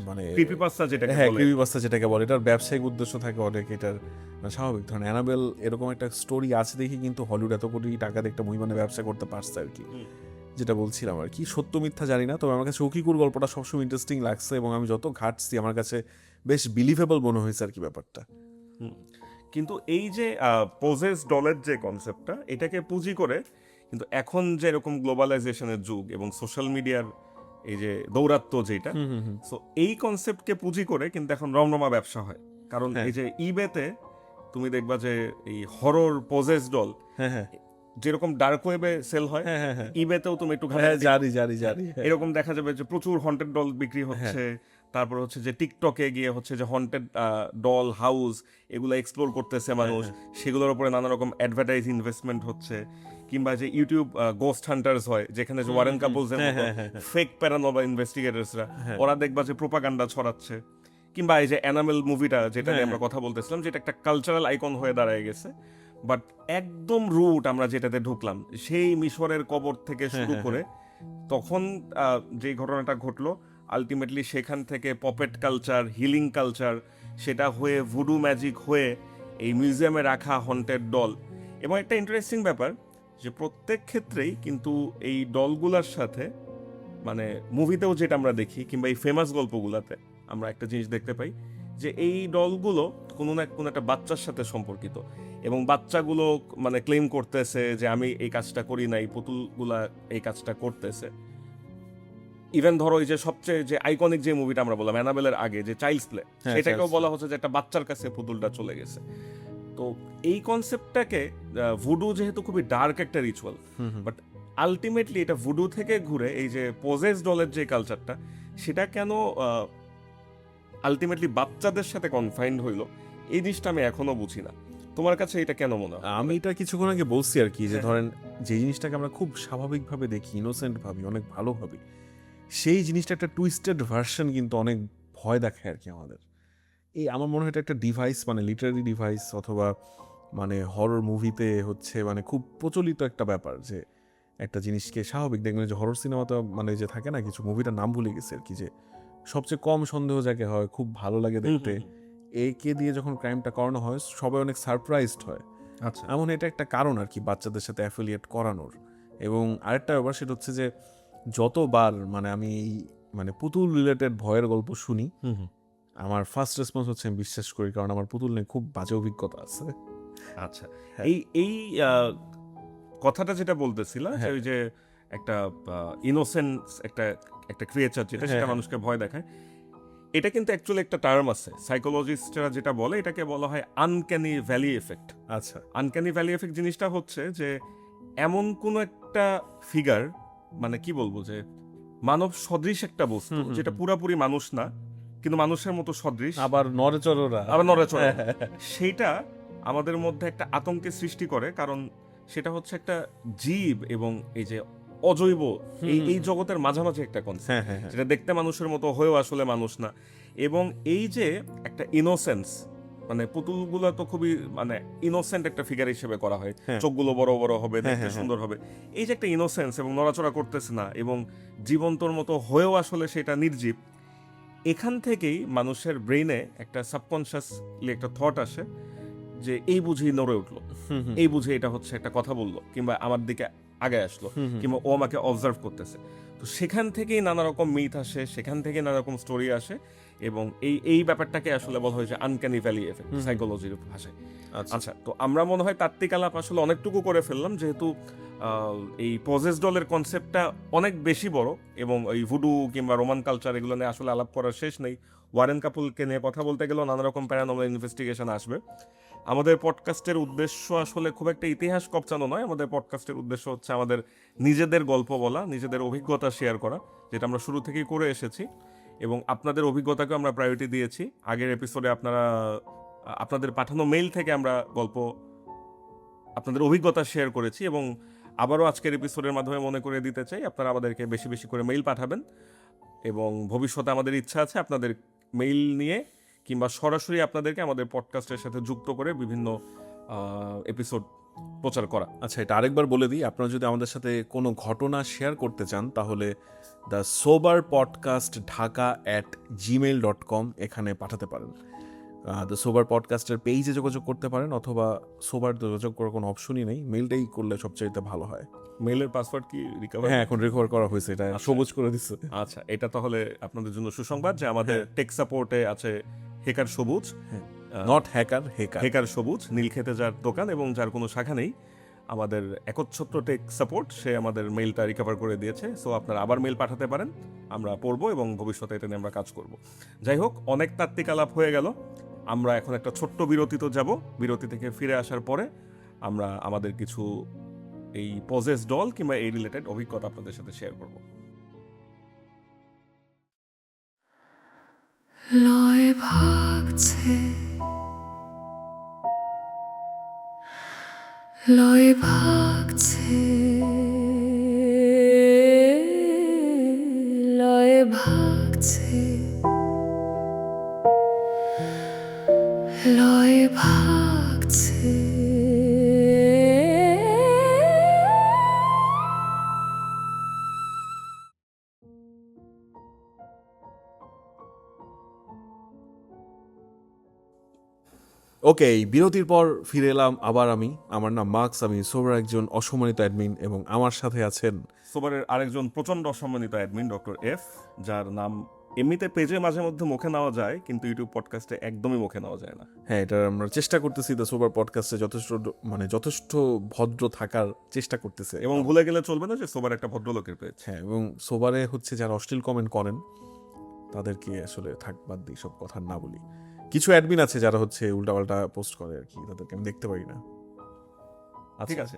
মানে
ক্রিপিপাস্তা যেটাকে
হ্যাঁ
বলে।
ক্রিপিপাস্তা যেটাকে বলে, এটার ব্যবসায়িক উদ্দেশ্য থাকে অনেক, এটার মানে স্বাভাবিক। ধরেন অ্যানাবেল এরকম একটা স্টোরি আছে দেখি কিন্তু হলিউড এত কোটি টাকা দিয়ে একটা মুভি মানে ব্যবসা করতে পারছে আর কি। যেটা বলছিলাম আর কি, সত্য মিথ্যা জানি না, তবে আমার কাছে ওকিকুর গল্পটা সবসময় ইন্টারেস্টিং লাগছে, এবং আমি যত ঘাটছি আমার কাছে বেশ বিলিভেবল মনে হয়েছে আর কি ব্যাপারটা।
কিন্তু এই যে পোজেস ডলের যে কনসেপ্টটা, এটাকে পুঁজি করে কিন্তু এখন যে এরকম গ্লোবালাইজেশনের যুগ এবং সোশ্যাল মিডিয়ার এই যে দৌরাত্ম্য যেটা, সো এই কনসেপ্টকে পুঁজি করে কিন্তু এখন রমরমা ব্যবসা হয়। কারণ এই যে ইবেতে তুমি দেখবা যে এই হরর পোজেস ডল যেরকম ডার্ক ওয়েবে সেল হয়, ইবেতেও তুমি একটু
জানি
এরকম দেখা যাবে যে প্রচুর হন্টেড ডল বিক্রি হচ্ছে। তারপর হচ্ছে যে টিকটকে গিয়ে হচ্ছে যে হন্টেড ডল হাউস এগুলো এক্সপ্লোর করতেছে মানুষ, সেগুলোর উপরে নানা রকম অ্যাডভার্টাইজ ইনভেস্টমেন্ট হচ্ছে। কিংবা যে ইউটিউব গোস্ট হান্টার্স হয়, যেখানে যে ওয়ারেন কাপলসের মতো ফেক প্যারানর্মাল ইনভেস্টিগেটরসরা, ওরা দেখবা যে প্রোপাগান্ডা ছড়াচ্ছে। কিংবা এই যে অ্যানামেল মুভিটা যেটা নিয়ে আমরা কথা বলতেছিলাম, যেটা একটা কালচারাল আইকন হয়ে দাঁড়ায় গেছে, বাট একদম রুট আমরা যেটাতে ঢুকলাম সেই মিশরের কবর থেকে শুরু করে তখন যে ঘটনাটা ঘটলো, আলটিমেটলি সেখান থেকে পপেট কালচার, হিলিং কালচার, সেটা হয়ে ভুডু ম্যাজিক হয়ে এই মিউজিয়ামে রাখা হন্টেড ডল। এবং একটা ইন্টারেস্টিং ব্যাপার যে প্রত্যেক ক্ষেত্রেই কিন্তু এই ডলগুলার সাথে, মানে মুভিতেও যেটা আমরা দেখি কিংবা এই ফেমাস গল্পগুলোতে আমরা একটা জিনিস দেখতে পাই যে এই ডলগুলো কোনো না কোনো একটা বাচ্চার সাথে সম্পর্কিত। এবং বাচ্চাগুলো মানে ক্লেম করতেছে যে আমি এই কাজটা করি নাই, পুতুলগুলা এই কাজটা করতেছে। ইভেন ধরো এই যে সবচেয়ে যে আইকনিক যে মুভিটা আমরা বললাম অ্যানাবেলের আগে যে চাইল্ডস প্লে,
হ্যাঁ,
সেটাকেও
Child's
বলা হচ্ছে যে একটা বাচ্চার কাছে পুতুলটা চলে গেছে। তো এই কনসেপ্টটাকে ভুডু যেহেতু খুবই ডার্ক একটা রিচুয়াল, বাট আলটিমেটলি এটা ভুডু থেকে ঘুরে এই যে পজেস ডলের যে কালচারটা, সেটা কেন আলটিমেটলি বাচ্চাদের সাথে কনফাইন্ড হইলো, এই জিনিসটা আমি এখনো বুঝি না। তোমার কাছে এটা কেন মনে হয়?
আমি এটা কিছুক্ষণ আগে বলছি আর কি, যে ধরেন যে জিনিসটাকে আমরা খুব স্বাভাবিকভাবে দেখি, ইনোসেন্ট ভাবি, অনেক ভালো ভাবি, সেই জিনিসটা একটা টুইস্টেড ভার্সন কিন্তু অনেক ভয় দেখায় আর কি আমাদের। এই আমার মনে হয় এটা একটা ডিভাইস, মানে লিটারারি ডিভাইস, অথবা মানে হরর মুভিতে হচ্ছে মানে খুব প্রচলিত একটা ব্যাপার যে একটা জিনিসকে স্বাভাবিক দেখবেন যে হরর সিনেমাতে মানে যে থাকে না কিছু, মুভিটার নাম ভুলে গেছে আর কি, যে সবচেয়ে কম সন্দেহ যাকে হয়, খুব ভালো লাগে দেখতে, একে দিয়ে যখন ক্রাইমটা করানো হয় সবাই অনেক সারপ্রাইজড হয়।
আচ্ছা,
এমন এটা একটা কারণ আর কি বাচ্চাদের সাথে অ্যাফিলিয়েট করানোর। এবং আরেকটা ব্যাপার সেটা হচ্ছে যে যতবার মানে আমি এই মানে পুতুল রিলেটেড ভয়ের গল্প শুনি, আমার ফার্স্ট রেসপন্স হচ্ছে আমি বিশ্বাস করি, কারণ আমার পুতুল নিয়ে খুব বাজে অভিজ্ঞতা আছে।
আচ্ছা।
হ্যাঁ।
এই এই কথাটা যেটা বলতেছিলা যে
হ্যাঁ।
ওই যে একটা ইনোসেন্স একটা একটা ক্রিয়েচার যেটা সেটা
হ্যাঁ।
মানুষকে ভয় দেখায়, এটা কিন্তু অ্যাকচুয়ালি একটা টার্ম আছে, সাইকোলজিস্টরা যেটা বলে এটাকে বলা হয় আনক্যানি ভ্যালি এফেক্ট।
আচ্ছা।
আনক্যানি ভ্যালি এফেক্ট জিনিসটা হচ্ছে যে এমন কোন একটা ফিগার, মানে কি বলবো, যে মানব সদৃশ একটা বস্তু যেটা পুরাপুরি মানুষ না কিন্তু মানুষের মতো সদৃশ,
আবার নড়েচড়া,
আবার নড়াচড়া, সেইটা আমাদের মধ্যে একটা আতঙ্কের সৃষ্টি করে। কারণ সেটা হচ্ছে একটা জীব এবং এই যে অজৈব এই জগতের মাঝামাঝি একটা কনসেপ্ট, যেটা দেখতে মানুষের মতো হয়েও আসলে মানুষ না। এবং এই যে একটা ইনোসেন্স, মানে পুতুলগুলো তো খুবই মানে ইনোসেন্ট একটা ফিগার হিসেবে করা হয়, চোখগুলো বড় বড় হবে, দেখতে সুন্দর হবে, এই যে একটা ইনোসেন্স এবং নড়াচড়া করতেছে না এবং জীবন্তর মতো হয়েও আসলে সেটা নির্জীব, এখান থেকেই মানুষের ব্রেইনে একটা সাবকনশিয়াসলি একটা থট আসে যে এই বুঝি নড়ে উঠলো, এই বুঝি এটা হচ্ছে একটা কথা বললো, কিংবা আমার দিকে আগে আসলো, কিংবা ও আমাকে অবজার্ভ করতেছে। তো সেখান থেকেই নানা রকম মিথ আসে, সেখান থেকে নানা রকম স্টোরি আসে, এবং এই ব্যাপারটাকে আসলে বলা হয় যে আনক্যানি ভ্যালি এফেক্ট সাইকোলজির ভাষায়। আচ্ছা, তো আমরা মনে হয় তাত্ত্বিক আলাপ আসলে অনেকটুকু করে ফেললাম, যেহেতু এই পজেস ডলের কনসেপ্টটা অনেক বেশি বড়, এবং এই ভুডু কিংবা রোমান কালচার এগুলো নিয়ে আসলে আলাপ করার শেষ নেই। ওয়ারেন কাপুলকে নিয়ে কথা বলতে গেলেও নানা রকম প্যারানর্মাল ইনভেস্টিগেশন আসবে। আমাদের পডকাস্টের উদ্দেশ্য আসলে খুব একটা ইতিহাস কপচানো নয়, আমাদের পডকাস্টের উদ্দেশ্য হচ্ছে আমাদের নিজেদের গল্প বলা, নিজেদের অভিজ্ঞতা শেয়ার করা, যেটা আমরা শুরু থেকেই করে এসেছি, এবং আপনাদের অভিজ্ঞতাকে আমরা প্রায়োরিটি দিয়েছি। আগের এপিসোডে আপনাদের পাঠানো মেইল থেকে আমরা আপনাদের অভিজ্ঞতা শেয়ার করেছি, এবং আবারও আজকের এপিসোডের মাধ্যমে মনে করে দিতে চাই আপনারা আমাদেরকে বেশি বেশি করে মেইল পাঠাবেন, এবং ভবিষ্যতে আমাদের ইচ্ছা আছে আপনাদের মেইল নিয়ে কিংবা সরাসরি আপনাদেরকে আমাদের পডকাস্টের সাথে যুক্ত করে বিভিন্ন এপিসোড প্রচার করা।
আচ্ছা, এটা আরেকবার বলে দিই, আপনারা যদি আমাদের সাথে কোনো ঘটনা শেয়ার করতে চান তাহলে দ্য সোবার পডকাস্ট ঢাকা@gmail.com এখানে পাঠাতে পারেন। দ্য সোবার পডকাস্টের পেজে যোগাযোগ করতে পারেন, অথবা সোবার যোগাযোগ করার কোনো অপশনই নেই, মেইলটাই করলে সবচাইতে ভালো হয়।
মেইলের পাসওয়ার্ড কি রিকভার?
হ্যাঁ, এখন রিকভার করা হয়েছে, এটা সবুজ করে দিচ্ছে।
আচ্ছা, এটা তাহলে আপনাদের জন্য সুসংবাদ যে আমাদের টেক সাপোর্টে আছে হেকার সবুজ,
নট হ্যাকার,
হেকার সবুজ, নীলক্ষেতে যার দোকান এবং যার কোনো শাখা নেই, আমাদের একচ্ছত্র টেক সাপোর্ট, সে আমাদের মেইলটা রিকভার করে দিয়েছে। সো আপনারা আবার মেইল পাঠাতে পারেন, আমরা পড়বো এবং ভবিষ্যতে এটা নিয়ে আমরা কাজ করব। যাই হোক, অনেক তাত্ত্বিক আলাপ হয়ে গেল, আমরা এখন একটা ছোট্ট বিরতিতে যাব। বিরতি থেকে ফিরে আসার পরে আমরা আমাদের কিছু এই পজেস ডল কিংবা এই রিলেটেড অভিজ্ঞতা আপনাদের সাথে শেয়ার করব।
লয় ভাগছে, লয় ভাগছে, লয় ভাগছে, লয় ভাগছে।
ওকে, বিরতির পর ফিরে এলাম আবার আমি। আমার নাম মার্কস, আমি সোবার একজন অসম্মানিত অ্যাডমিন, এবং আমার সাথে আছেন
সোবারের আরেকজন প্রচন্ড অসম্মানিত অ্যাডমিন ডক্টর এফ, যার নাম এমনিতে পেজে মাঝে মধ্যে মুখে নেওয়া যায়, কিন্তু ইউটিউব পডকাস্টে একদমই মুখে নেওয়া যায় না।
হ্যাঁ, এটা আমরা চেষ্টা করতেছি দ্য সোবার পডকাস্টে যথেষ্ট ভদ্র থাকার চেষ্টা করতেছে।
এবং ভুলে গেলে চলবে না যে সোবার একটা ভদ্রলোকের পেজ।
হ্যাঁ, এবং সোবারে হচ্ছে যারা অশ্লীল কমেন্ট করেন তাদেরকে আসলে বাদ দিই, সব কথা না বলি। কিছু অ্যাডমিন আছে যারা হচ্ছে উল্টাপাল্টা পোস্ট করে আর কি, তাদেরকে আমি দেখতে পারি না।
ঠিক আছে,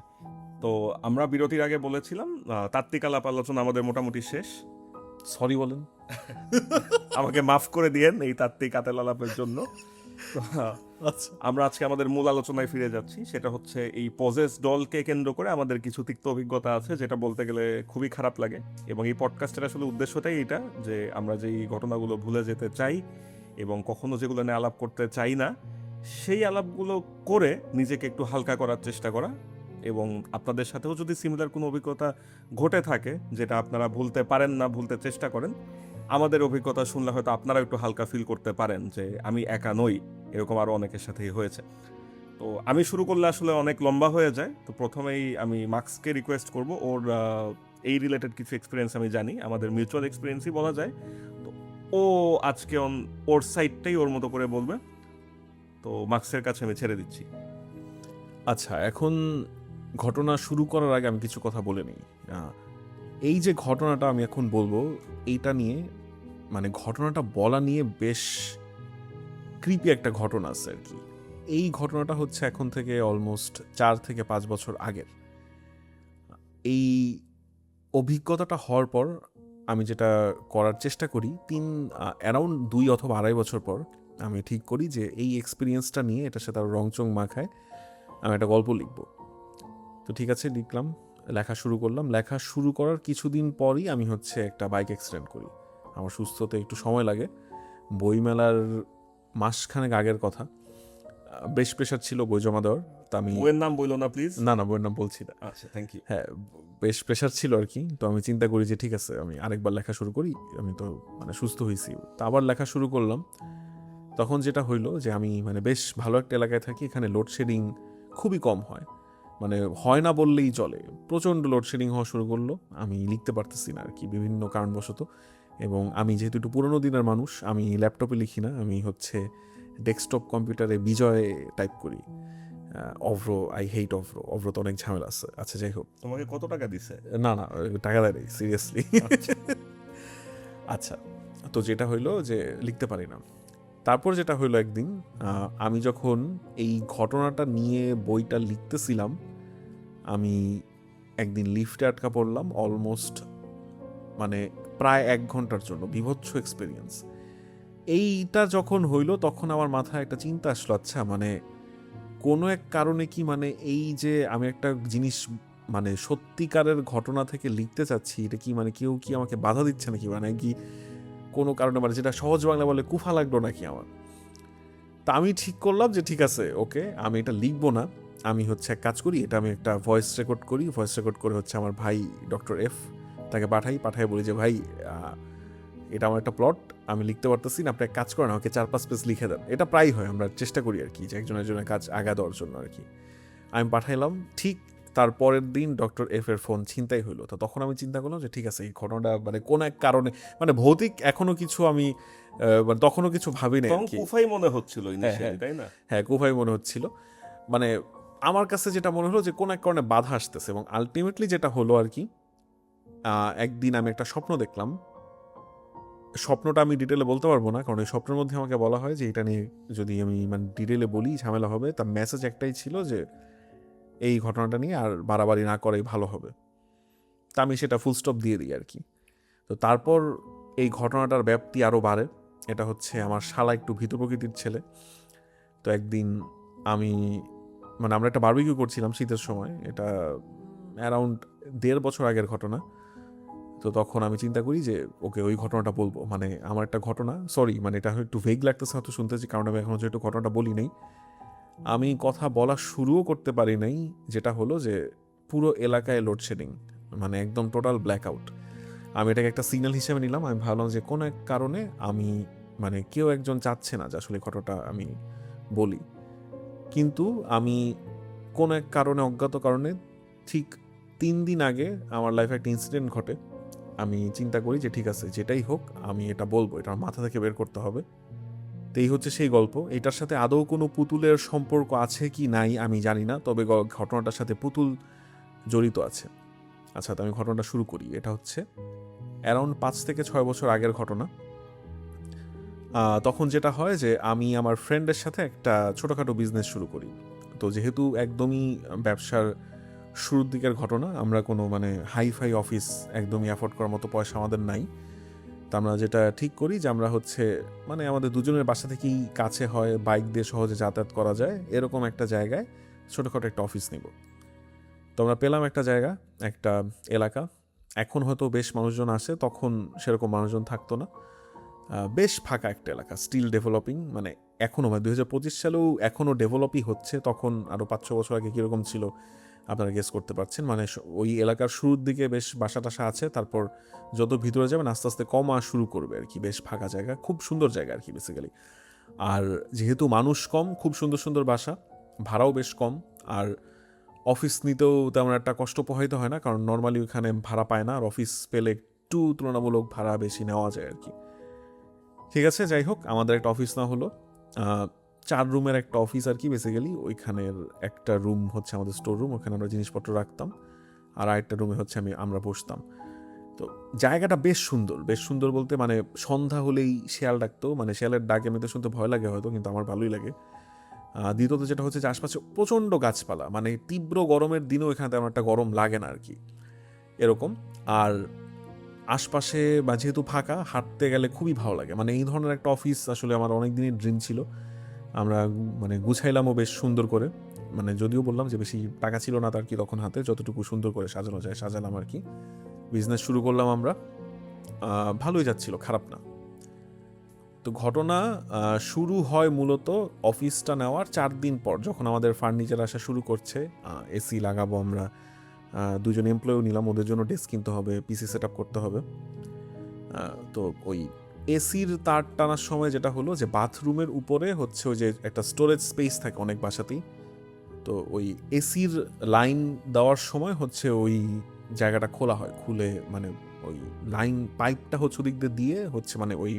তো আমরা বিরতির আগে বলেছিলাম তাত্ত্বিক আলাপ আলোচনা আমাদের মোটামুটি শেষ।
সরি বলেন।
আমাকে মাফ করে দিয়েন এই তাত্ত্বিক আতেল আলাপের জন্য।
আচ্ছা,
আমরা আজকে আমাদের মূল আলোচনায় ফিরে যাচ্ছি। সেটা হচ্ছে এই পজেস ডলকে কেন্দ্র করে আমাদের কিছু তিক্ত অভিজ্ঞতা আছে, যেটা বলতে গেলে খুবই খারাপ লাগে। এবং এই পডকাস্টের আসলে উদ্দেশ্যটাই এটা, যে আমরা যেই ঘটনাগুলো ভুলে যেতে চাই এবং কখনো যেগুলো নিয়ে আলাপ করতে চাই না, সেই আলাপগুলো করে নিজেকে একটু হালকা করার চেষ্টা করা। এবং আপনাদের সাথেও যদি সিমিলার কোনো অভিজ্ঞতা ঘটে থাকে যেটা আপনারা ভুলতে পারেন না, ভুলতে চেষ্টা করেন, আমাদের অভিজ্ঞতা শুনলে হয়তো আপনারা একটু হালকা ফিল করতে পারেন যে আমি একা নই, এরকম আরও অনেকের সাথেই হয়েছে। তো আমি শুরু করলে আসলে অনেক লম্বা হয়ে যায়, তো প্রথমেই আমি মার্কসকে রিকোয়েস্ট করব, ওর এই রিলেটেড কিছু এক্সপিরিয়েন্স আমি জানি, আমাদের মিউচুয়াল এক্সপিরিয়েন্সই বলা যায়। তো ও আজকে ওর সাইডটাই ওর মতো করে বলবে, তো মার্কসের কাছে আমি ছেড়ে দিচ্ছি।
আচ্ছা, এখন ঘটনা শুরু করার আগে আমি কিছু কথা বলে নিই। এই যে ঘটনাটা আমি এখন বলবো, এইটা নিয়ে মানে ঘটনাটা বলা নিয়ে বেশ ক্রিপি একটা ঘটনা আছে আর কি। এই ঘটনাটা হচ্ছে এখন থেকে অলমোস্ট 4 থেকে 5 বছর আগের। এই অভিজ্ঞতাটা হওয়ার পর আমি যেটা করার চেষ্টা করি, অ্যারাউন্ড 2 অথবা 2.5 বছর পর আমি ঠিক করি যে এই এক্সপিরিয়েন্সটা নিয়ে এটার সাথে আরও রংচং মাখায় আমি একটা গল্প লিখব। তো ঠিক আছে, লিখলাম, লেখা শুরু করলাম। লেখা শুরু করার কিছুদিন পরই আমি হচ্ছে একটা বাইক অ্যাক্সিডেন্ট করি। আমার সুস্থ হতে একটু সময় লাগে। বইমেলার মাসখানেক আগের কথা। বেশ প্রেশার ছিল বই জমা দেওয়ার। তা আমি
বইয়ের নাম বললো না প্লিজ।
না বইয়ের নাম বলছি না।
আচ্ছা, থ্যাংক ইউ।
হ্যাঁ, বেশ প্রেশার ছিল আর কি। তো আমি চিন্তা করি যে ঠিক আছে, আমি আরেকবার লেখা শুরু করি, আমি তো মানে সুস্থ হয়েছি। তো আবার লেখা শুরু করলাম। তখন যেটা হইলো যে আমি মানে বেশ ভালো একটা এলাকায় থাকি, এখানে লোডশেডিং খুবই কম হয়, মানে হয় না বললেই চলে। প্রচণ্ড লোডশেডিং হওয়া শুরু করলো, আমি লিখতে পারতেছি না আর কি, বিভিন্ন কারণবশত। এবং আমি যেহেতু একটু পুরোনো দিনের মানুষ, আমি ল্যাপটপে লিখি না, আমি হচ্ছে ডেস্কটপ কম্পিউটারে বিজয় টাইপ করি। অভ্র, আই হেইট অভ্র তো অনেক ঝামেলা আছে। আচ্ছা, যাই হোক।
তোমাকে কত টাকা দিছে?
না, টাকা দেয় নাই, সিরিয়াসলি। আচ্ছা, তো যেটা হইলো যে লিখতে পারি না। তারপর যেটা হইলো, একদিন আমি যখন এই ঘটনাটা নিয়ে বইটা লিখতেছিলাম, আমি একদিন লিফটে আটকা পড়লাম অলমোস্ট মানে প্রায় 1 ঘন্টার জন্য। বীভৎস এক্সপিরিয়েন্স। এইটা যখন হইলো তখন আমার মাথায় একটা চিন্তা আসলো, আচ্ছা মানে কোনো এক কারণে কি মানে এই যে আমি একটা জিনিস মানে সত্যিকারের ঘটনা থেকে লিখতে চাচ্ছি, এটা কি মানে কেউ কি আমাকে বাধা দিচ্ছে নাকি, মানে কি কোনো কারণে, মানে যেটা সহজ বাংলা বলে কুফা লাগলো নাকি আমার। তা আমি ঠিক করলাম যে ঠিক আছে, ওকে, আমি এটা লিখবো না, আমি হচ্ছে এক কাজ করি, এটা আমি একটা ভয়েস রেকর্ড করি। ভয়েস রেকর্ড করে হচ্ছে আমার ভাই ডক্টর এফ তাকে পাঠাই বলি যে ভাই, এটা আমার একটা প্লট, আমি লিখতে পারতেছি না, আপনি এক কাজ করেন, আমাকে 4-5 পেজ লিখে দেন। এটা প্রায় হয়, আমরা চেষ্টা করি আর কি যে একজনের কাজ আগা দেওয়ার জন্য আর কি। আমি পাঠাইলাম। ঠিক তার পরের দিন ডক্টর এফ এর ফোন ছিনতাই হইলো। তো তখন আমি চিন্তা করলাম যে ঠিক আছে, এই ঘটনাটা মানে কোন এক কারণে, মানে ভৌতিক এখনো কিছু আমি মানে তখনও কিছু ভাবি নাই আর কি।
কুফাই মনে হচ্ছিল ইনিশিয়ালি, তাই না?
হ্যাঁ, কুফাই মনে হচ্ছিল। মানে আমার কাছে যেটা মনে হলো যে কোন এক কারণে বাধা আসতেছে। এবং আলটিমেটলি যেটা হলো আর কি, একদিন আমি একটা স্বপ্ন দেখলাম। স্বপ্নটা আমি ডিটেলে বলতে পারবো না, কারণ এই স্বপ্নের মধ্যে আমাকে বলা হয় যে এটা নিয়ে যদি আমি মানে ডিটেলে বলি ঝামেলা হবে। তার মেসেজ একটাই ছিল যে এই ঘটনাটা নিয়ে আর বাড়াবাড়ি না করাই ভালো হবে। তা আমি সেটা ফুল স্টপ দিয়ে দিই আর কি। তো তারপর এই ঘটনাটার ব্যাপ্তি আরও বাড়ে। এটা হচ্ছে আমার শালা একটু ভীত প্রকৃতির ছেলে। তো একদিন আমি মানে আমরা একটা বারবিকিউ করছিলাম শীতের সময়, এটা অ্যারাউন্ড 1.5 বছর আগের ঘটনা। তো তখন আমি চিন্তা করি যে ওকে ওই ঘটনাটা বলবো, মানে আমার একটা ঘটনা, সরি মানে এটা একটু ভেগ লাগতেছে হয়তো শুনতেছি, কারণ আমি এখনও যেহেতু ঘটনাটা বলি নাই, আমি কথা বলা শুরুও করতে পারি নাই। যেটা হলো যে পুরো এলাকায় লোডশেডিং, মানে একদম টোটাল ব্ল্যাক আউট। আমি এটাকে একটা সিগন্যাল হিসেবে নিলাম। আমি ভাবলাম যে কোনো এক কারণে আমি মানে কেউ একজন চাচ্ছে না যে আসলে ঘটনাটা আমি বলি, কিন্তু আমি কোনো এক কারণে, অজ্ঞাত কারণে, ঠিক 3 দিন আগে আমার লাইফে একটা ইনসিডেন্ট ঘটে। আমি চিন্তা করি যে ঠিক আছে, যেটাই হোক আমি এটা বলবো, এটা আমার মাথা থেকে বের করতে হবে। তো এই হচ্ছে সেই গল্প। এটার সাথে আদৌ কোনো পুতুলের সম্পর্ক আছে কি নাই আমি জানি না, তবে ঘটনাটার সাথে পুতুল জড়িত আছে। আচ্ছা, তো আমি ঘটনাটা শুরু করি। এটা হচ্ছে অ্যারাউন্ড 5 থেকে 6 বছর আগের ঘটনা। তখন যেটা হয় যে আমি আমার ফ্রেন্ডের সাথে একটা ছোটোখাটো বিজনেস শুরু করি। তো যেহেতু একদমই ব্যবসার শুরুর দিকের ঘটনা, আমরা কোনো মানে হাই অফিস একদমই অ্যাফোর্ড করার মতো পয়সা আমাদের নাই। তো আমরা যেটা ঠিক করি যে আমরা হচ্ছে মানে আমাদের দুজনের বাসা থেকেই কাছে হয়, বাইক দিয়ে সহজে যাতায়াত করা যায়, এরকম একটা জায়গায় ছোটোখাটো একটা অফিস নিব। তো আমরা পেলাম একটা জায়গা, একটা এলাকা। এখন হয়তো বেশ মানুষজন আসে, তখন সেরকম মানুষজন থাকতো না। বেশ ফাঁকা একটা এলাকা, স্টিল ডেভেলপিং, মানে এখনও মানে 2025 সালেও এখনও ডেভেলপই হচ্ছে। তখন আরও 5-6 বছর আগে কীরকম ছিল আপনারা গেস করতে পারছেন। মানে ওই এলাকার শুরুর দিকে বেশ বাসা টাসা আছে, তারপর যত ভিতরে যাবেন আস্তে আস্তে কমা শুরু করবে আর কি। বেশ ফাঁকা জায়গা, খুব সুন্দর জায়গা আর কি বেসিক্যালি। আর যেহেতু মানুষ কম, খুব সুন্দর সুন্দর বাসা, ভাড়াও বেশ কম। আর অফিস নিতেও তেমন একটা কষ্ট পোহাইতে হয় না, কারণ নর্মালি ওখানে ভাড়া পায় না, আর অফিস পেলে একটু তুলনামূলক ভাড়া বেশি নেওয়া যায় আর কি। ঠিক আছে, যাই হোক, আমাদের একটা অফিস না হলো 4 রুমের একটা অফিস আর কি বেসিক্যালি। ওইখানের একটা রুম হচ্ছে আমাদের স্টোর রুম, ওখানে আমরা জিনিসপত্র রাখতাম। আর আরেকটা রুমে হচ্ছে আমরা বসতাম। তো জায়গাটা বেশ সুন্দর, বেশ সুন্দর বলতে মানে সন্ধ্যা হলেই শেয়াল ডাকতো, মানে শেয়ালের ডাক এমনিতে শুনতে ভয় লাগে হয়তো, কিন্তু আমার ভালোই লাগে। দ্বিতীয়ত যেটা হচ্ছে যে আশপাশে প্রচণ্ড গাছপালা, মানে তীব্র গরমের দিনেও এখানে তেমন একটা গরম লাগে না আর কি, এরকম। আর আশপাশে বা যেহেতু ফাঁকা, হাঁটতে গেলে খুবই ভালো লাগে। মানে এই ধরনের একটা অফিস আসলে আমার অনেক দিনের ড্রিম ছিল। আমরা মানে গুছাইলামও বেশ সুন্দর করে, মানে যদিও বললাম যে বেশি টাকা ছিল না তার কি তখন হাতে, যতটুকু সুন্দর করে সাজানো যায় সাজালাম আর কি। বিজনেস শুরু করলাম আমরা, ভালোই যাচ্ছিল, খারাপ না। তো ঘটনা শুরু হয় মূলত অফিসটা নেওয়ার 4 দিন পর, যখন আমাদের ফার্নিচার আসা শুরু করছে, এসি লাগাবো আমরা, 2জন এমপ্লয়ও নিলাম, ওদের জন্য ডেস্ক কিনতে হবে, পিসি সেট আপ করতে হবে। তো ওই এসির তার টানার সময় যেটা হলো যে বাথরুমের উপরে হচ্ছে ওই যে একটা স্টোরেজ স্পেস থাকে অনেক বাসাতেই, তো ওই এসির লাইন দেওয়ার সময় হচ্ছে ওই জায়গাটা খোলা হয়, খুলে মানে ওই লাইন পাইপটা হচ্ছে ওদিক দিয়ে হচ্ছে মানে ওই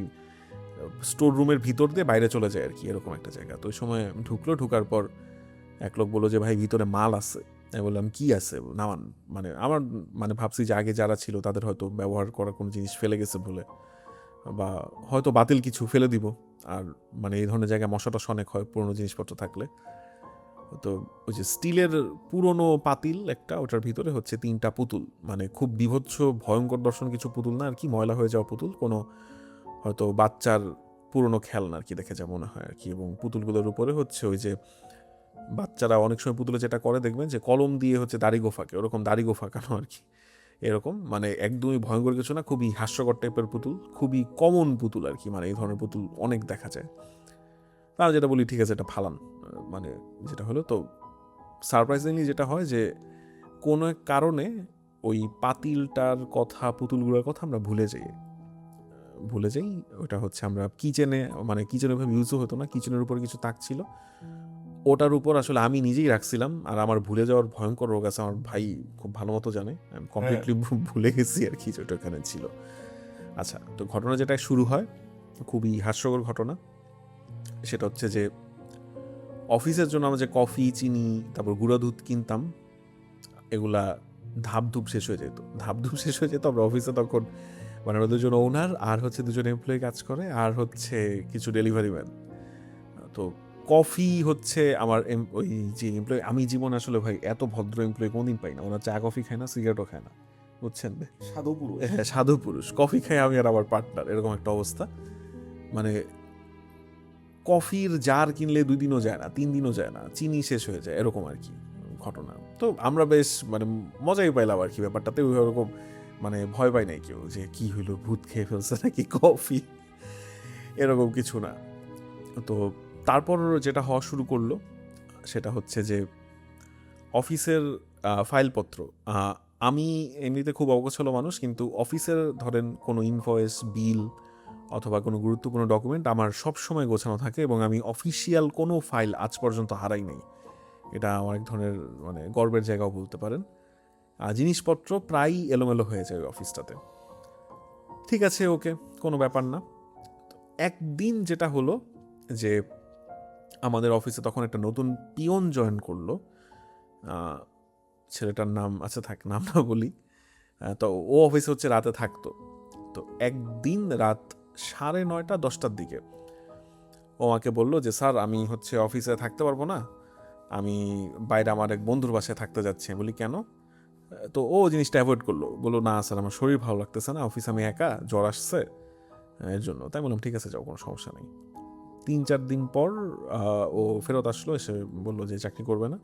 স্টোর রুমের ভিতর দিয়ে বাইরে চলে যায় আর কি, এরকম একটা জায়গা। তো ওই সময় ঢুকার পর এক লোক বললো যে ভাই ভিতরে মাল আছে। আমি বললাম কি আছে নামান, মানে আমার মানে ভাবছি যে আগে যারা ছিল তাদের হয়তো ব্যবহার করা কোনো জিনিস ফেলে গেছে বলে, বা হয়তো বাতিল কিছু ফেলে দিব। আর মানে এই ধরনের জায়গায় মশা টশা অনেক হয় পুরোনো জিনিসপত্র থাকলে। তো ওই যে স্টিলের পুরোনো পাতিল একটা, ওটার ভিতরে হচ্ছে 3টা পুতুল, মানে খুব বিভৎস ভয়ঙ্কর দর্শন কিছু পুতুল না আর কি, ময়লা হয়ে যাওয়া পুতুল, কোনো হয়তো বাচ্চার পুরনো খেলনা আর কি দেখে যা মনে হয় আর কি। এবং পুতুলগুলোর উপরে হচ্ছে ওই যে বাচ্চারা অনেক সময় পুতুলে যেটা করে দেখবেন যে কলম দিয়ে হচ্ছে দাড়ি গোফাকে, ওরকম দাড়ি গোফাকানো আর কি, এরকম। মানে একদমই ভয়ঙ্কর কিছু না, খুবই হাস্যকর টাইপের পুতুল, খুবই কমন পুতুল আর কি, মানে এই ধরনের পুতুল অনেক দেখা যায়। তারা যেটা বলি ঠিক আছে এটা ফালান, মানে যেটা হলো। তো সারপ্রাইজিংলি যেটা হয় যে কোনো এক কারণে ওই পাতিলটার কথা, পুতুলগুলোর কথা আমরা ভুলে যাই। ওটা হচ্ছে আমরা কিচেনে, মানে কিচেনে ভাবে ইউজও হতো না, কিচেনের উপর কিছু তাক ছিল, ওটার উপর আসলে আমি নিজেই রাখছিলাম। আর আমার ভুলে যাওয়ার ভয়ঙ্কর রোগ আছে, আমার ভাই খুব ভালো মতো জানে, আমি কমপ্লিটলি ভুলে গেছি আর কি যেটা ওখানে ছিল। আচ্ছা, তো ঘটনা যেটা শুরু হয় খুবই হাস্যকর ঘটনা। সেটা হচ্ছে যে অফিসের জন্য আমরা যে কফি, চিনি, তারপর গুঁড়া দুধ কিনতাম, এগুলা ধাপধুপ শেষ হয়ে যেত। আমরা অফিসে তখন মানে ওদের জন্য ওনার আর হচ্ছে 2জন এমপ্লয়ি কাজ করে, আর হচ্ছে কিছু ডেলিভারি ম্যান। তো কফি হচ্ছে আমার ওই যে এমপ্লয়ি, আমি জীবন আসলে ভাই এত ভদ্র এমপ্লয়ি কোনদিন পাই না। ওনার চা কফি খায় না, সিগারেটও খায় না, বুঝছেন? হ্যাঁ, সাধু পুরুষ, কফি খায় আমি আর আমার পার্টনার, এরকম একটা অবস্থা। মানে কফির জার কিনলে 2 দিনও যায় না, 3 দিনও যায় না, চিনি শেষ হয়ে যায়, এরকম আর কি ঘটনা। তো আমরা বেশ মানে মজাই পাইলাম আর কি ব্যাপারটাতে, ওরকম মানে ভয় পাই নাই কেউ যে কি হইলো, ভূত খেয়ে ফেলছে নাকি কফি, এরকম কিছু না। তো তারপর যেটা হওয়া শুরু করলো সেটা হচ্ছে যে অফিসের ফাইলপত্র, আমি এমনিতে খুব অগোছালো মানুষ, কিন্তু অফিসের ধরেন কোনো ইনভয়েস, বিল অথবা কোনো গুরুত্বপূর্ণ ডকুমেন্ট আমার সব সময় গোছানো থাকে, এবং আমি অফিসিয়াল কোনো ফাইল আজ পর্যন্ত হারাই নাই। এটা আমার এক ধরনের মানে গর্বের জায়গাও বলতে পারেন। জিনিসপত্র প্রায়ই এলোমেলো হয়ে যায় অফিসটাতে। ঠিক আছে, ওকে, কোনো ব্যাপার না। একদিন যেটা হলো যে আমাদের অফিসে তখন একটা নতুন পিয়ন জয়েন করলো। আহ, ছেলেটার নাম আচ্ছা থাক, নাম না বলি। তো ও অফিসে হচ্ছে রাতে থাকতো। তো একদিন রাত 9:30 10টার দিকে ও আমাকে বললো যে স্যার আমি হচ্ছে অফিসে থাকতে পারবো না, আমি বাইরে আমার এক বন্ধুর বাসায় থাকতে যাচ্ছি। আমি বলি কেন? তো ও জিনিসটা অ্যাভয়েড করলো, বললো না স্যার আমার শরীর ভালো লাগতেছে না, অফিসে আমি একা, জ্বর আসছে এর জন্য। তাই বললাম ঠিক আছে যাও, কোনো সমস্যা নেই। 3-4 দিন পর ও ফেরত আসলো, এসে বললো যে চাকরি করবে না।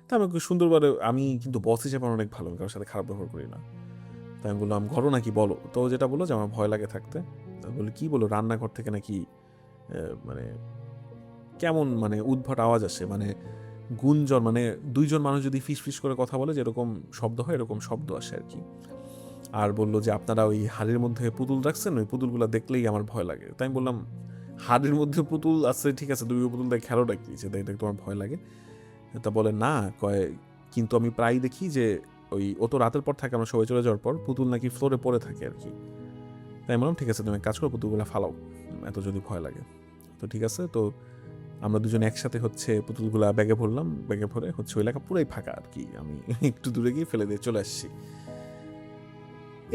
তা আমি ওকে সুন্দরভাবে, আমি কিন্তু বস হিসেবে অনেক ভালো, আমি কারোর সাথে খারাপ ব্যবহার করি না। তাই আমি বললাম ঘরো নাকি বলো। তো ও যেটা বললো যে আমার ভয় লাগে থাকতে। আমি বলি কি বলো, রান্নাঘর থেকে নাকি মানে কেমন মানে উদ্ভট আওয়াজ আসে, মানে গুঞ্জন, মানে দুইজন মানুষ যদি ফিস ফিস করে কথা বলে যেরকম শব্দ হয় এরকম শব্দ আসে আর কি। আর বললো যে আপনারা ওই হাড়ির মধ্যে পুতুল রাখছেন, ওই পুতুলগুলো দেখলেই আমার ভয় লাগে। তাই আমি বললাম হাড়ির মধ্যে পুতুল আছে ঠিক আছে, তুমি ওই পুতুল দেখে খেলোটা কি, যে দেখ তোমার ভয় লাগে? তা বলে না, কয় কিন্তু আমি প্রায় দেখি যে ওই ও তো রাতের পর থাকে, আমরা সবাই চলে যাওয়ার পর পুতুল নাকি ফ্লোরে পড়ে থাকে আর কি। তাই আমি বললাম ঠিক আছে তুমি এক কাজ করো, পুতুলগুলো ফালাও, এত যদি ভয় লাগে। তো ঠিক আছে, তো আমরা দুজন একসাথে হচ্ছে পুতুলগুলা ব্যাগে ভরলাম, ব্যাগে ভরে হচ্ছে ওই এলাকা পুরাই ফাঁকা আর কি, আমি একটু দূরে গিয়ে ফেলে দিয়ে চলে আসছি।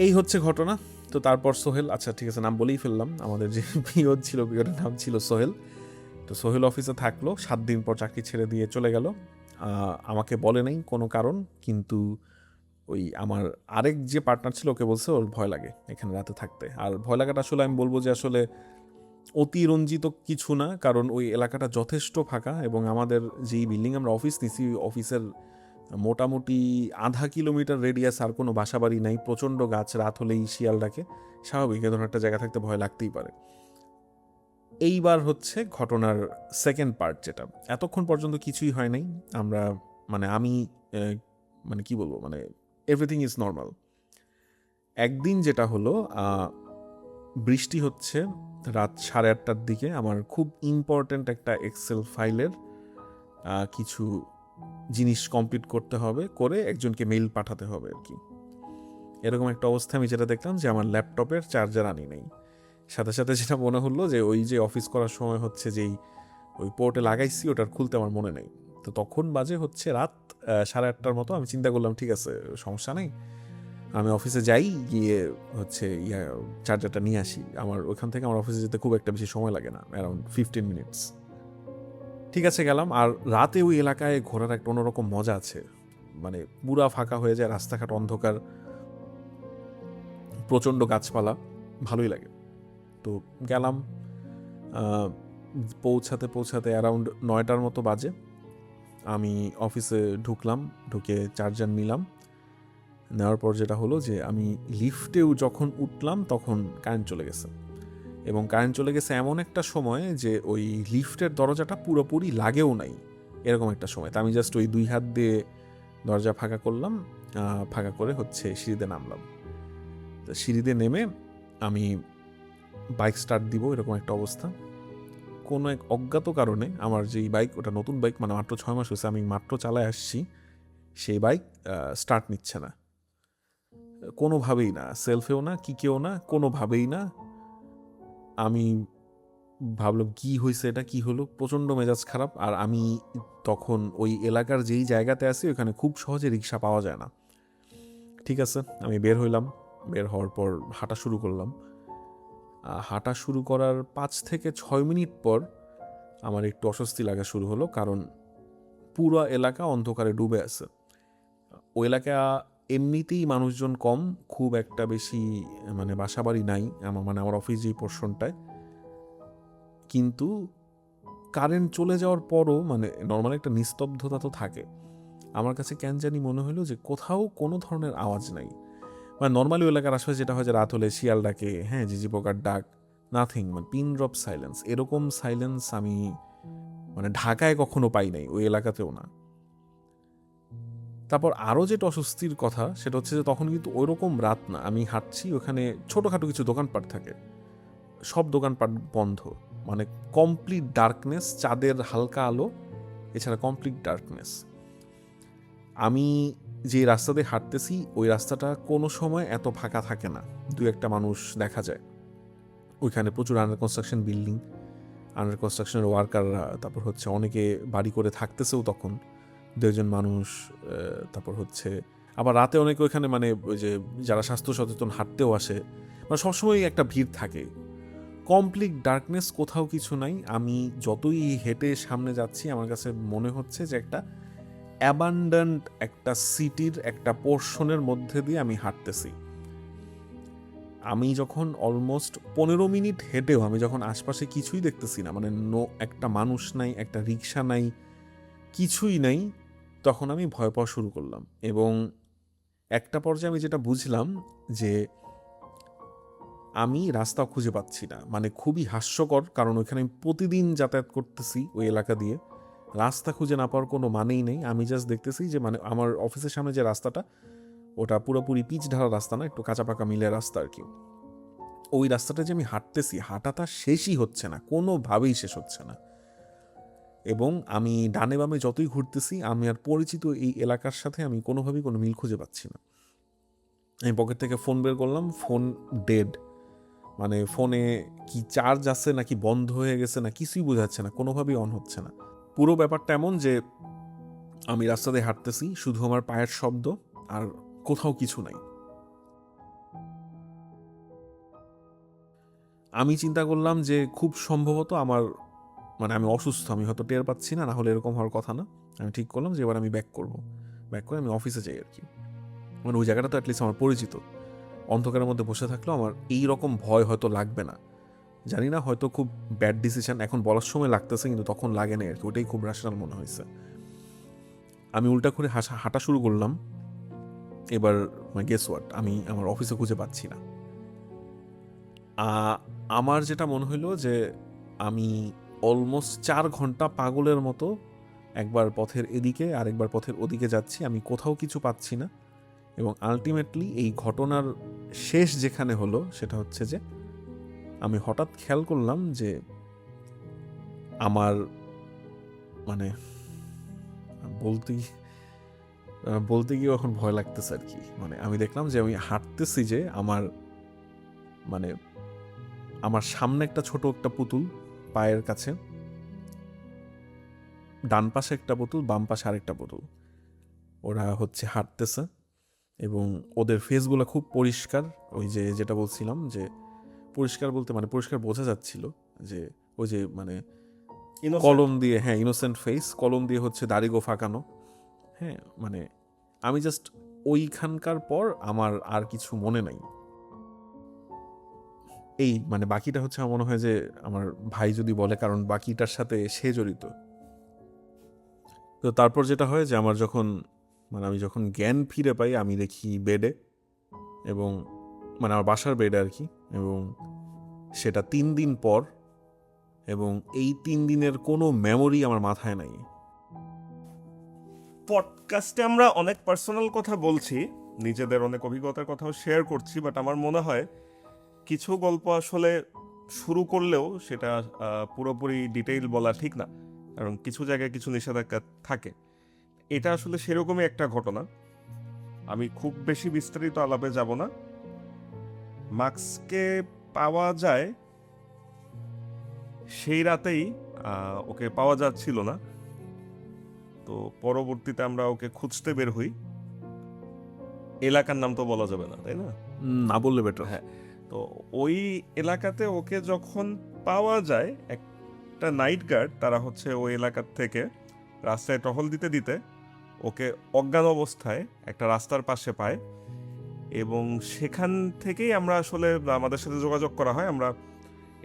এই হচ্ছে ঘটনা। তো তারপর সোহেল, আচ্ছা ঠিক আছে নাম বলেই ফেললাম, আমাদের যে পিয়ন ছিল পিয়নের নাম ছিল সোহেল। তো সোহেল অফিসে থাকলো, 7 দিন পর চাকরি ছেড়ে দিয়ে চলে গেল। আমাকে বলে নাই কোনো কারণ, কিন্তু ওই আমার আরেক যে পার্টনার ছিল ওকে বলছে ওর ভয় লাগে এখানে রাতে থাকতে। আর ভয় লাগাটা আসলে আমি বলবো যে আসলে অতিরঞ্জিত কিছু না, কারণ ওই এলাকাটা যথেষ্ট ফাঁকা এবং আমাদের যেই বিল্ডিং আমরা অফিস নিছি, অফিসের মোটামুটি 0.5 কিলোমিটার রেডিয়াস আর কোনো বাসাবাড়ি নাই, প্রচণ্ড গাছ, রাত হলেই শিয়াল ডাকে, স্বাভাবিক এ ধরনের একটা জায়গা থাকতে ভয় লাগতেই পারে। এইবার হচ্ছে ঘটনার সেকেন্ড পার্ট, যেটা এতক্ষণ পর্যন্ত কিছুই হয় নাই, আমরা মানে আমি মানে কি বলবো, মানে এভরিথিং ইজ নর্মাল। একদিন যেটা হলো বৃষ্টি হচ্ছে রাত 8:30টার দিকে, আমার খুব ইম্পর্ট্যান্ট একটা এক্সেল ফাইলের কিছু জিনিস কমপ্লিট করতে হবে, করে একজনকে মেইল পাঠাতে হবে আর কি। এরকম একটা অবস্থা আমি যেটা দেখলাম যে আমার ল্যাপটপের চার্জার আনি নেই। সাথে সাথে যেটা মনে হলো যে ওই যে অফিস করার সময় হচ্ছে যেই ওই পোর্টে লাগাইছি ওটার খুলতে আমার মনে নেই। তো তখন বাজে হচ্ছে রাত 8:30টার মতো। আমি চিন্তা করলাম ঠিক আছে সমস্যা নেই, আমি অফিসে যাই, গিয়ে হচ্ছে চার্জারটা নিয়ে আসি। আমার ওখান থেকে আমার অফিসে যেতে খুব একটা বেশি সময় লাগে না, অ্যারাউন্ড 15 মিনিটস। ঠিক আছে গেলাম। আর রাতে ওই এলাকায় ঘোরার একটা অন্যরকম মজা আছে, মানে পুরা ফাঁকা হয়ে যায়, রাস্তাঘাট অন্ধকার, প্রচণ্ড গাছপালা, ভালোই লাগে। তো গেলাম, পৌঁছাতে পৌঁছাতে অ্যারাউন্ড 9টার মতো বাজে। আমি অফিসে ঢুকলাম, ঢুকে চার্জার নিলাম। নেওয়ার পর যেটা হলো যে আমি লিফটেও যখন উঠলাম তখন কারেন্ট চলে গেছে, এবং কারেন্ট চলে গেছে এমন একটা সময় যে ওই লিফটের দরজাটা পুরোপুরি লাগেও নাই, এরকম একটা সময়। তা আমি জাস্ট ওই 2 হাত দিয়ে দরজা ফাঁকা করলাম, ফাঁকা করে হচ্ছে সিঁড়িতে নামলাম। তো সিঁড়িতে নেমে আমি বাইক স্টার্ট দিব, এরকম একটা অবস্থা। কোনো এক অজ্ঞাত কারণে আমার যেই বাইক, ওটা নতুন বাইক, মানে মাত্র 6 মাস হয়েছে, আমি মাত্র চালায় আসছি, সেই বাইক স্টার্ট নিচ্ছে না কোনোভাবেই না, সেলফেও না, কিকেও না, কোনোভাবেই না। আমি ভাবলাম কি হয়েছে, এটা কি হলো, প্রচণ্ড মেজাজ খারাপ। আর আমি তখন ওই এলাকার যেই জায়গাতে আছি ওখানে খুব সহজে রিক্সা পাওয়া যায় না। ঠিক আছে আমি বের হইলাম, বের হওয়ার পর হাঁটা শুরু করলাম। হাঁটা শুরু করার 5 থেকে 6 মিনিট পর আমার একটু অস্বস্তি লাগা শুরু হলো, কারণ পুরো এলাকা অন্ধকারে ডুবে আছে। ওই এলাকা এমনিতেই মানুষজন কম, খুব একটা বেশি মানে বাসাবাড়ি নাই, আমার অফিস যেই পোর্শনটায়। কিন্তু কারেন্ট চলে যাওয়ার পরও মানে নর্মাল একটা নিস্তব্ধতা তো থাকে। আমার কাছে কেন জানি মনে হলো যে কোথাও কোনো ধরনের আওয়াজ নাই। মানে নর্মালি এলাকার আশেপাশে যেটা হয় যে রাত হলে শিয়াল ডাকে, হ্যাঁ, ঝিঝি পোকার ডাক, নাথিং, মানে পিন ড্রপ সাইলেন্স, এরকম সাইলেন্স আমি মানে ঢাকায় কখনো পাই নাই, ওই এলাকাতেও না। তারপর আরও যেটা অস্বস্তির কথা সেটা হচ্ছে যে তখন কিন্তু ওইরকম রাত না, আমি হাঁটছি, ওখানে ছোটোখাটো কিছু দোকানপাট থাকে, সব দোকানপাট বন্ধ, মানে কমপ্লিট ডার্কনেস, চাঁদের হালকা আলো, এছাড়া কমপ্লিট ডার্কনেস। আমি যে রাস্তা দিয়ে হাঁটতেছি ওই রাস্তাটা কোনো সময় এত ফাঁকা থাকে না, দু একটা মানুষ দেখা যায়। ওইখানে প্রচুর আন্ডার কনস্ট্রাকশন বিল্ডিং, আন্ডার কনস্ট্রাকশনের ওয়ার্কাররা, তারপর হচ্ছে অনেকে বাড়ি করে থাকতেছেও তখন, দু একজন মানুষ। তারপর হচ্ছে আবার রাতে অনেকে ওইখানে মানে ওই যে যারা স্বাস্থ্য সচেতন হাঁটতেও আসে, মানে সবসময় একটা ভিড় থাকে। কমপ্লিট ডার্কনেস, কোথাও কিছু নাই। আমি যতই হেঁটে সামনে যাচ্ছি আমার কাছে মনে হচ্ছে যে একটা অ্যাবান্ডান্ট একটা সিটির একটা পোর্শনের মধ্যে দিয়ে আমি হাঁটতেছি। আমি যখন অলমোস্ট 15 মিনিট হেঁটেও আমি যখন আশপাশে কিছুই দেখতেছি না, মানে একটা মানুষ নাই, একটা রিক্সা নাই, কিছুই নাই, তখন আমি ভয় পাওয়া শুরু করলাম। এবং একটা পর্যায়ে আমি যেটা বুঝলাম যে আমি রাস্তা খুঁজে পাচ্ছি না। মানে খুবই হাস্যকর, কারণ ওইখানে আমি প্রতিদিন যাতায়াত করতেছি ওই এলাকা দিয়ে, রাস্তা খুঁজে না পাওয়ার কোনো মানেই নেই। আমি জাস্ট দেখতেছি যে মানে আমার অফিসের সামনে যে রাস্তাটা, ওটা পুরোপুরি পিচ ঢালা রাস্তা না, একটু কাঁচা পাকা মিলে রাস্তা আর কি। ওই রাস্তাটা যে আমি হাঁটতেছি, হাঁটাটা শেষই হচ্ছে না, কোনোভাবেই শেষ হচ্ছে না। এবং আমি ডানে বামে যতই ঘুরতেছি, আমি আর পরিচিত এই এলাকার সাথে আমি কোনোভাবেই কোনো মিল খুঁজে পাচ্ছি না। আমি পকেট থেকে ফোন বের করলাম, ফোন ডেড। মানে ফোনে কি চার্জ আছে নাকি বন্ধ হয়ে গেছে না কিছুই বোঝাচ্ছে না, কোনোভাবেই অন হচ্ছে না। পুরো ব্যাপারটা এমন যে আমি রাস্তা দিয়ে হাঁটতেছি, শুধু আমার পায়ের শব্দ, আর কোথাও কিছু নাই। আমি চিন্তা করলাম যে খুব সম্ভবত আমার মানে আমি অসুস্থ, আমি হয়তো টের পাচ্ছি না, না হলে এরকম হওয়ার কথা না। আমি ঠিক করলাম যে এবার আমি ব্যাক করব, ব্যাক করে আমি অফিসে যাই আর কি। মানে ওই জায়গাটা তো অ্যাটলিস্ট আমার পরিচিত, অন্ধকারের মধ্যে বসে থাকলেও আমার এই রকম ভয় হয়তো লাগবে না। জানি না, হয়তো খুব ব্যাড ডিসিশন এখন বলার সময় লাগতেছে, কিন্তু তখন লাগে না আর কি, ওটাই খুব রেশনাল মনে হয়েছে। আমি উল্টা করে হাঁটা শুরু করলাম। এবার গেস হোয়াট, আমি আমার অফিসে খুঁজে পাচ্ছি না। আমার যেটা মনে হইলো যে আমি অলমোস্ট 4 ঘন্টা পাগলের মতো একবার পথের এদিকে আরেকবার পথের ওদিকে যাচ্ছি, আমি কোথাও কিছু পাচ্ছি না। এবং আলটিমেটলি এই ঘটনার শেষ যেখানে হলো সেটা হচ্ছে যে আমি হঠাৎ খেয়াল করলাম যে আমার মানে বলতে বলতে গিয়ে এখন ভয় লাগতেছে আর কি। মানে আমি দেখলাম যে আমি হাঁটতেছি, যে আমার মানে আমার সামনে একটা ছোট একটা পুতুল পায়ের কাছে, ডান পাশে একটা পুতুল, বাম পাশে আরেকটা পুতুল, ওরা হচ্ছে হাঁটতেছে। এবং ওদের ফেসগুলো খুব পরিষ্কার, ওই যে যেটা বলছিলাম যে পরিষ্কার বলতে মানে পরিষ্কার বোঝা যাচ্ছিল যে ওই যে মানে কলম দিয়ে, হ্যাঁ ইনোসেন্ট ফেস, কলম দিয়ে হচ্ছে দাড়িগো ফাঁকানো। হ্যাঁ মানে আমি জাস্ট ওইখানকার পর আমার আর কিছু মনে নাই। এই মানে বাকিটা হচ্ছে আমার মনে হয় যে আমার ভাই যদি বলে, কারণ বাকিটার সাথে সে জড়িত। তো তারপর যেটা হয় যে আমার যখন মানে আমি যখন জ্ঞান ফিরে পাই, আমি দেখি বেডে, এবং মানে আমার বাসার বেডে আর কি, এবং সেটা 3 দিন পর, এবং এই 3 দিনের কোনো মেমোরি আমার মাথায় নাই।
পডকাস্টে আমরা অনেক পার্সোনাল কথা বলছি, নিজেদের অনেক অভিজ্ঞতার কথাও শেয়ার করছি, বাট আমার মনে হয় কিছু গল্প আসলে শুরু করলেও সেটা পুরোপুরি ডিটেইল বলা ঠিক না, কারণ কিছু জায়গায় কিছু নিষেধাজ্ঞা থাকে। এটা আসলে সেরকমই একটা ঘটনা। আমি খুব বেশি বিস্তারিত আলাপে যাব না। মার্কসকে পাওয়া যায় সেই রাতেই, ওকে পাওয়া যাচ্ছিল না, তো পরবর্তীতে আমরা ওকে খুঁজতে বের হই। এলাকার নাম তো বলা যাবে না, তাই না?
না বললে বেটার।
হ্যাঁ, তো ওই এলাকাতে ওকে যখন পাওয়া যায়, একটা নাইট গার্ড তারা হচ্ছে ওই এলাকার থেকে রাস্তায় টহল দিতে দিতে ওকে অজ্ঞান অবস্থায় একটা রাস্তার পাশে পায়। এবং সেখান থেকেই আমরা আসলে আমাদের সাথে যোগাযোগ করা হয়। আমরা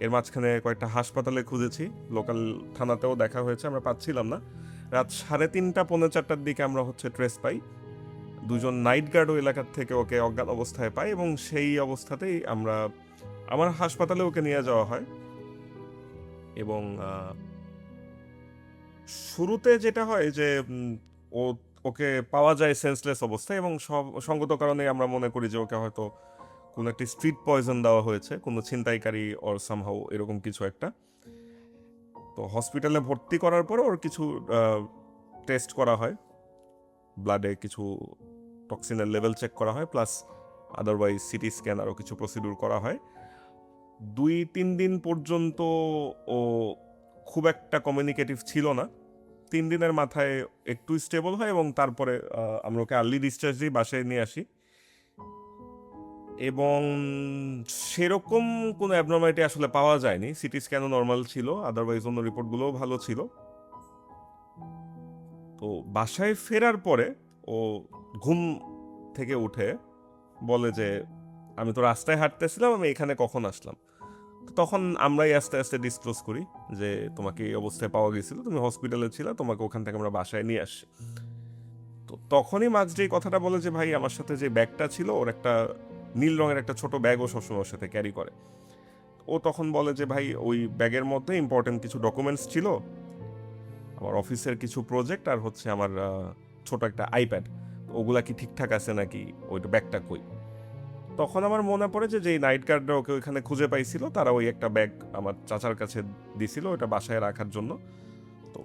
এর মাঝখানে কয়েকটা হাসপাতালে খুঁজেছি, লোকাল থানাতেও দেখা হয়েছে, আমরা পাচ্ছিলাম না। রাত 3:30 পৌনে 4টার দিকে আমরা হচ্ছে ট্রেস পাই, দুজন নাইট গার্ড ওই এলাকার থেকে ওকে অজ্ঞান অবস্থায় পাই, এবং সেই অবস্থাতেই আমার হাসপাতালে ওকে নিয়ে যাওয়া হয়। এবং শুরুতে যেটা হয় যে ওকে পাওয়া যায় সেন্সলেস অবস্থায়, এবং সঙ্গত কারণে আমরা মনে করি যে ওকে হয়তো কোনো একটি স্ট্রিট পয়জন দেওয়া হয়েছে, কোনো ছিনতাইকারী অর সামহাউ এরকম কিছু একটা। তো হসপিটালে ভর্তি করার পরে ওর কিছু টেস্ট করা হয়, ব্লাডে কিছু টক্সিনের লেভেল চেক করা হয়, প্লাস আদারওয়াইজ সিটি স্ক্যান আরও কিছু প্রসিডিউর করা হয়। 2-3 দিন পর্যন্ত ও খুব একটা কমিউনিকেটিভ ছিল না। 3 দিনের মাথায় একটু স্টেবল হয় এবং তারপরে আমরা ওকে আর্লি ডিসচার্জ দিই, বাসায় নিয়ে আসি, এবং সেরকম কোনো অ্যাবনর্মালিটি আসলে পাওয়া যায়নি। সিটি স্ক্যানও নর্মাল ছিল, আদারওয়াইজ অন্য রিপোর্টগুলোও ভালো ছিল। তো বাসায় ফেরার পরে ও ঘুম থেকে উঠে বলে যে আমি তো রাস্তায় হাঁটতেছিলাম, আমি এখানে কখন আসলাম। তো তখন আমরাই আস্তে আস্তে ডিসক্লোজ করি যে তোমাকে এই অবস্থায় পাওয়া গেছিল, তুমি হসপিটালে ছিলে, তোমাকে ওখান থেকে আমরা বাসায় নিয়ে আসছি। তো তখনই মাঝ যে কথাটা বলে যে ভাই আমার সাথে যে ব্যাগটা ছিল, ওর একটা নীল রঙের একটা ছোট ব্যাগও সবসময় ওর সাথে ক্যারি করে। ও তখন বলে যে ভাই ওই ব্যাগের মধ্যে ইম্পর্টেন্ট কিছু ডকুমেন্টস ছিল, আমার অফিসের কিছু প্রজেক্ট আর হচ্ছে আমার ছোট একটা আইপ্যাড, ওগুলা কি ঠিকঠাক আছে নাকি, ওইটা ব্যাগটা কই। তখন আমার মনে পড়ে যে যেই নাইট গার্ডরা ওকে ওইখানে খুঁজে পাইছিল, তারা ওই একটা ব্যাগ আমার চাচার কাছে দিছিল ওটা বাসায় রাখার জন্য। তো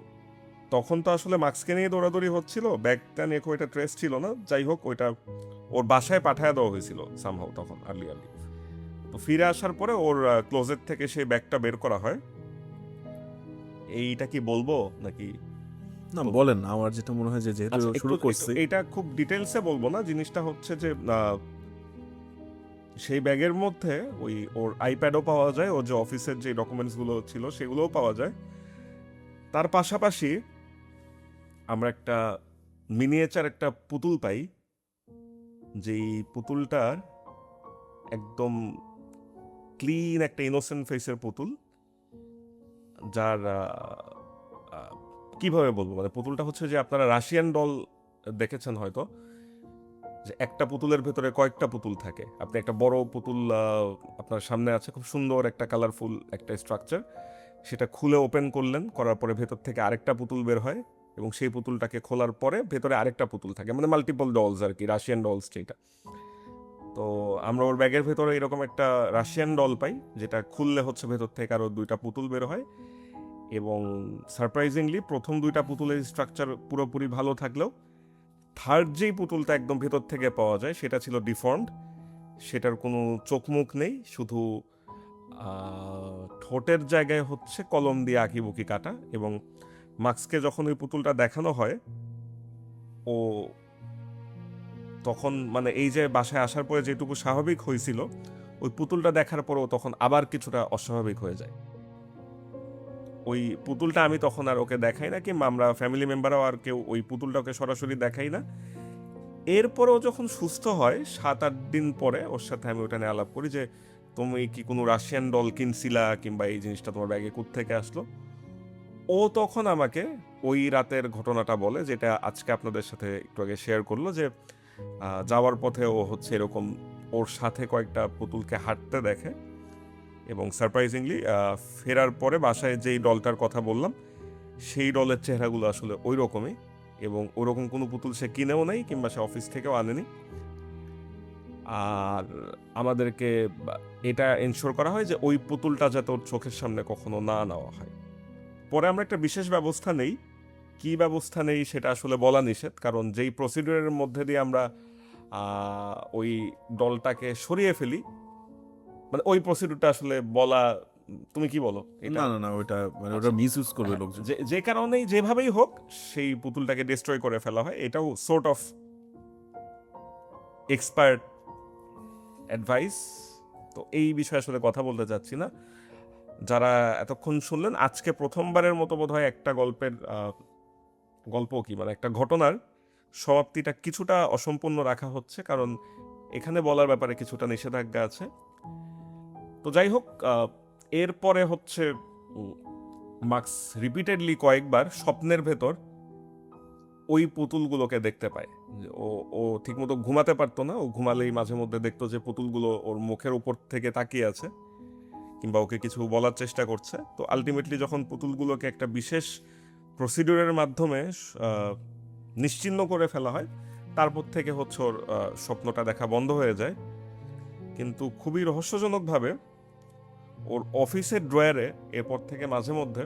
তখন তো আসলে মাস্ককে নিয়ে দৌড়াদৌড়ি হচ্ছিল, ব্যাগটা নিয়ে খুব একটা ট্রেস ছিল না। যাই হোক, ওইটা ওর বাসায় পাঠায় দেওয়া হয়েছিল সামহাও তখন আর্লি। তো ফিরে আসার পরে ওর ক্লোজেট থেকে সেই ব্যাগটা বের করা হয়। এইটা কি বলবো নাকি?
না বলেন, আমার যেটা মনে হয় যে যেহেতু
আচ্ছা,
শুরু করছি।
এটা খুব ডিটেলসে বলবো না। জিনিসটা হচ্ছে যে সেই ব্যাগের মধ্যে ওই ওর আইপ্যাডও পাওয়া যায়, ওর যে অফিসের যে ডকুমেন্টসগুলো ছিল সেগুলোও পাওয়া যায়। তার পাশাপাশি আমরা একটা মিনিয়েচার একটা পুতুল পাই, যেই পুতুলটার একদম ক্লিন একটা ইনোসেন্ট ফেসের পুতুল, যার কিভাবে বলবো, মানে পুতুলটা হচ্ছে যে আপনারা রাশিয়ান ডল দেখেছেন হয়তো, যে একটা পুতুলের ভেতরে কয়েকটা পুতুল থাকে। আপনি একটা বড় পুতুল আপনার সামনে আছে, খুব সুন্দর একটা কালারফুল একটা স্ট্রাকচার, সেটা খুলে ওপেন করলেন, করার পরে ভেতর থেকে আরেকটা পুতুল বের হয়, এবং সেই পুতুলটাকে খোলার পরে ভেতরে আরেকটা পুতুল থাকে, মানে মাল্টিপল ডলস আর কি, রাশিয়ান ডলস যেটা। তো আমরা ওর ব্যাগের ভেতরে এরকম একটা রাশিয়ান ডল পাই, যেটা খুললে হচ্ছে ভেতর থেকে আরও 2টা পুতুল বের হয়। এবং সারপ্রাইজিংলি প্রথম 2টা পুতুলের স্ট্রাকচার পুরোপুরি ভালো থাকলেও থার্ড যেই পুতুলটা একদম ভেতর থেকে পাওয়া যায় সেটা ছিল ডিফর্মড। সেটার কোনো চোখ মুখ নেই, শুধু ঠোঁটের জায়গায় হচ্ছে কলম দিয়ে আঁকিবুকি কাটা। এবং মার্কসকে যখন ওই পুতুলটা দেখানো হয়, ও তখন মানে এই যে বাসায় আসার পরে যেটুকু স্বাভাবিক হয়েছিল, ওই পুতুলটা দেখার পরেও তখন আবার কিছুটা অস্বাভাবিক হয়ে যায়। ওই পুতুলটা আমি তখন আর ওকে দেখাই না, কিংবা আমরা ফ্যামিলি মেম্বারও আর কেউ ওই পুতুলটা ওকে সরাসরি দেখাই না। এরপরেও যখন সুস্থ হয় 7-8 দিন পরে ওর সাথে আমি ওটা নিয়ে আলাপ করি যে তুমি কি কোনো রাশিয়ান ডল কিনছিলা, কিংবা এই জিনিসটা তোমার ব্যাগে কোত্থেকে আসলো। ও তখন আমাকে ওই রাতের ঘটনাটা বলে, যেটা আজকে আপনাদের সাথে একটু আগে শেয়ার করলো, যে যাওয়ার পথে ও হচ্ছে এরকম ওর সাথে কয়েকটা পুতুলকে হাঁটতে দেখে, এবং সারপ্রাইজিংলি ফেরার পরে বাসায় যেই ডলটার কথা বললাম সেই ডলের চেহারাগুলো আসলে ওই রকমই, এবং ওরকম কোনো পুতুল সে কিনেও নাই, কিংবা সে অফিস থেকেও আনেনি। আর আমাদেরকে এটা এনশোর করা হয় যে ওই পুতুলটা যাতে ওর চোখের সামনে কখনো না নেওয়া হয়। পরে আমরা একটা বিশেষ ব্যবস্থা নেই, কি ব্যবস্থা নেই সেটা আসলে বলা নিষেধ, কারণ যেই প্রসিডিউরের মধ্যে দিয়ে আমরা ওই ডলটাকে সরিয়ে ফেলি, মানে ওই প্রসিডিউরটা আসলে বলা, তুমি কি বলো?
না না না, ওইটা মানে ওটা মিস ইউজ করবে লোকজন।
যে কারণেই যেভাবেই হোক সেই পুতুলটাকে ডিস্ট্রয় করে ফেলা হয়। এটাও সোর্ট অফ এক্সপার্ট অ্যাডভাইস। তো এই বিষয়ে আসলে কথা বলতে চাচ্ছি না। যারা এতক্ষণ শুনলেন, আজকে প্রথমবারের মতো বোধহয় একটা গল্প কি মানে একটা ঘটনার সমাপ্তিটা কিছুটা অসম্পূর্ণ রাখা হচ্ছে, কারণ এখানে বলার ব্যাপারে কিছুটা নিষেধাজ্ঞা আছে। তো যাই হোক, এরপরে হচ্ছে মার্কস রিপিটেডলি কয়েকবার স্বপ্নের ভেতর ওই পুতুলগুলোকে দেখতে পায়। ও ঠিকমতো ঘুমাতে পারতো না, ও ঘুমালেই মাঝে মধ্যে দেখতো যে পুতুলগুলো ওর মুখের উপর থেকে তাকিয়ে আছে, কিংবা ওকে কিছু বলার চেষ্টা করছে। তো আলটিমেটলি যখন পুতুলগুলোকে একটা বিশেষ প্রসিডিউরের মাধ্যমে নিশ্চিহ্ন করে ফেলা হয়, তারপর থেকে হচ্ছে ওর স্বপ্নটা দেখা বন্ধ হয়ে যায়। কিন্তু খুবই রহস্যজনকভাবে ওর অফিসের ড্রয়ারে এরপর থেকে মাঝে মধ্যে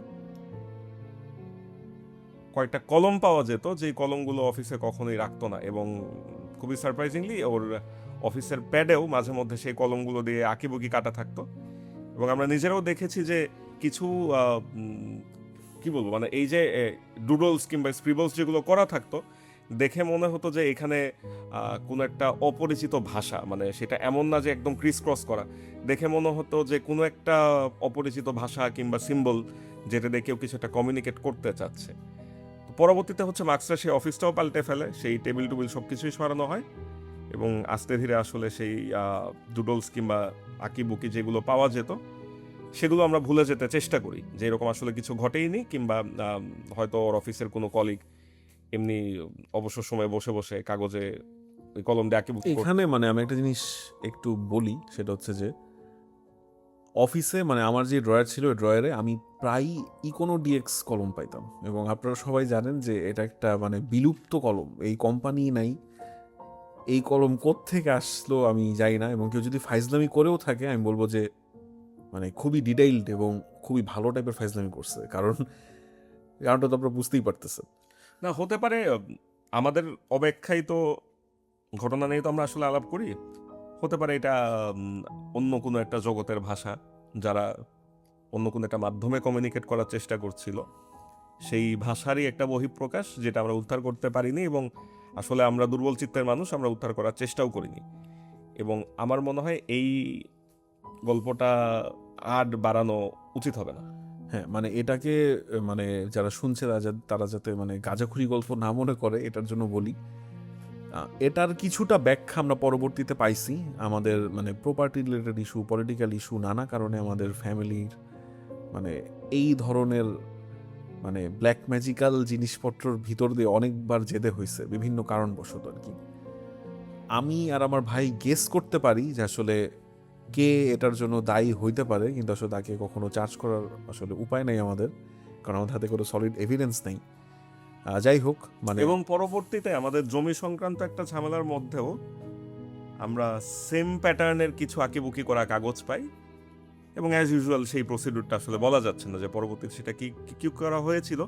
কয়েকটা কলম পাওয়া যেত, যেই কলমগুলো অফিসে কখনোই রাখতো না, এবং খুবই সারপ্রাইজিংলি ওর অফিসের প্যাডেও মাঝে মধ্যে সেই কলমগুলো দিয়ে আঁকিবুকি কাটা থাকতো। এবং আমরা নিজেরাও দেখেছি যে কিছু কি বলবো, মানে এই যে ডুডলস কিংবা স্ক্রিবলস যেগুলো করা থাকতো, দেখে মনে হতো যে এখানে কোনো একটা অপরিচিত ভাষা, মানে সেটা এমন না যে একদম ক্রিস ক্রস করা, দেখে মনে হতো যে কোনো একটা অপরিচিত ভাষা কিংবা সিম্বল যেটা দিয়ে কেউ কিছু একটা কমিউনিকেট করতে চাচ্ছে। তো পরবর্তীতে হচ্ছে মার্কসরা সেই অফিসটাও পাল্টে ফেলে, সেই টেবিল টুবিল সব কিছুই সরানো হয় এবং আস্তে ধীরে আসলে সেই ডুডলস কিংবা আঁকিবুকি যেগুলো পাওয়া যেত সেগুলো আমরা ভুলে যেতে চেষ্টা করি, যে এরকম আসলে কিছু ঘটেইনি, কিংবা হয়তো ওর অফিসের কোনো কলিগ এমনি অবসর সময় বসে বসে কাগজে ওই কলম দিয়ে আঁকিবুকি করতো।
এখানে মানে আমি একটা জিনিস একটু বলি, সেটা হচ্ছে যে অফিসে মানে আমার যে ড্রয়ার ছিল, ওই ড্রয়ারে আমি প্রায় ইকোনো ডিএক্স কলম পাইতাম, এবং আপনারা সবাই জানেন যে এটা একটা মানে বিলুপ্ত কলম, এই কোম্পানি নাই। এই কলম কোত্থেকে আসলো আমি জানি না, এবং কেউ যদি ফাইজলামি করেও থাকে আমি বলবো যে মানে খুবই ডিটেইলড এবং খুবই ভালো টাইপের ফাইজলামি করছে, কারণটা তো আপনারা বুঝতেই পারতেছেন।
না, হতে পারে আমাদের অব্যাখ্যায়িত ঘটনা নিয়ে তো আমরা আসলে আলাপ করি, হতে পারে এটা অন্য কোনো একটা জগতের ভাষা, যারা অন্য কোনো একটা মাধ্যমে কমিউনিকেট করার চেষ্টা করছিল, সেই ভাষারই একটা বহিঃপ্রকাশ যেটা আমরা উদ্ধার করতে পারিনি, এবং আসলে আমরা দুর্বল চিত্তের মানুষ, আমরা উদ্ধার করার চেষ্টাও করিনি। এবং আমার মনে হয় এই গল্পটা আর বাড়ানো উচিত হবে না।
হ্যাঁ, মানে এটাকে মানে যারা শুনছে তারা যাতে মানে গাঁজাখুরি গল্প না মনে করে, এটার জন্য বলি এটার কিছুটা ব্যাখ্যা আমরা পরবর্তীতে পাইছি। আমাদের মানে property related issue, political issue, নানা কারণে আমাদের ফ্যামিলির মানে এই ধরনের মানে ব্ল্যাক ম্যাজিক্যাল জিনিসপত্রর ভিতর দিয়ে অনেকবার যেতে হয়েছে বিভিন্ন কারণবশত আর কি। আমি আর আমার ভাই গেস করতে পারি যে আসলে কে এটার জন্য দায়ী হইতে পারে, কিন্তু আসলে তাকে কখনো চার্জ করার আসলে উপায় নেই আমাদের, কারণ আমাদের হাতে কোনো সলিড এভিডেন্স নেই। যাই হোক, মানে
এবং পরবর্তীতে আমাদের জমি সংক্রান্ত একটা ঝামেলার মধ্যেও আমরা সেম প্যাটার্নের কিছু আঁকিবুকি করা কাগজ পাই, এবং অ্যাজ ইউজুয়াল সেই প্রসিডিউরটা আসলে বলা যাচ্ছে না যে পরবর্তীতে সেটা কি করা হয়েছিল,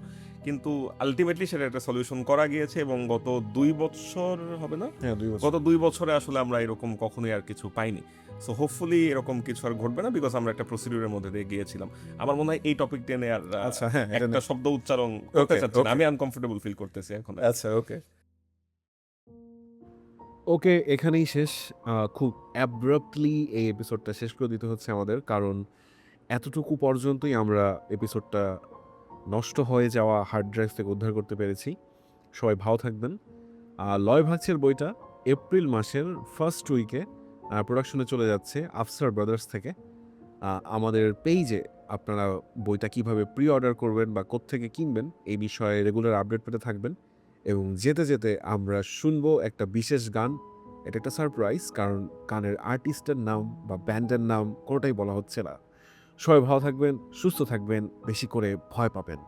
কিন্তু আলটিমেটলি সেটা একটা সলিউশন করা গিয়েছে। এবং গত 2 বছর হবে না,
হ্যাঁ 2 বছর
গত 2 বছরে আসলে আমরা এরকম কখনোই আর কিছু পাইনি। সো হোপফুলি এরকম কিছু আর ঘটবে না, বিকজ আমরা একটা প্রসিডিউরের মধ্যে দিয়ে গিয়েছিলাম। আমার মনে হয় এই টপিকটা নিয়ে আর
আচ্ছা, হ্যাঁ
একটা শব্দ উচ্চারণ করতে
Okay,
চাচ্ছি না,
okay.
আমি আনকমফোর্টেবল ফিল করতেছি এখন।
আচ্ছা, ওকে, এখানেই শেষ। খুব অ্যাব্রাপ্টলি এই এপিসোডটা শেষ করে দিতে হচ্ছে আমাদের, কারণ এতটুকু পর্যন্তই আমরা এপিসোডটা নষ্ট হয়ে যাওয়া হার্ড ড্রাইভ থেকে উদ্ধার করতে পেরেছি। সবাই ভালো থাকবেন। লয় ভাগছের বইটা এপ্রিল মাসের ফার্স্ট উইকে প্রোডাকশনে চলে যাচ্ছে আফসার ব্রাদার্স থেকে। আমাদের পেইজে আপনারা বইটা কিভাবে প্রি অর্ডার করবেন বা কোত্থেকে কিনবেন এই বিষয়ে রেগুলার আপডেট পেতে থাকবেন। এবং যেতে যেতে আমরা শুনবো একটা বিশেষ গান। এটা একটা সারপ্রাইজ, কারণ গানের আর্টিস্টের নাম বা ব্যান্ডের নাম কোনোটাই বলা হচ্ছে না। সবাই ভালো থাকবেন, সুস্থ থাকবেন, বেশি করে ভয় পাবেন।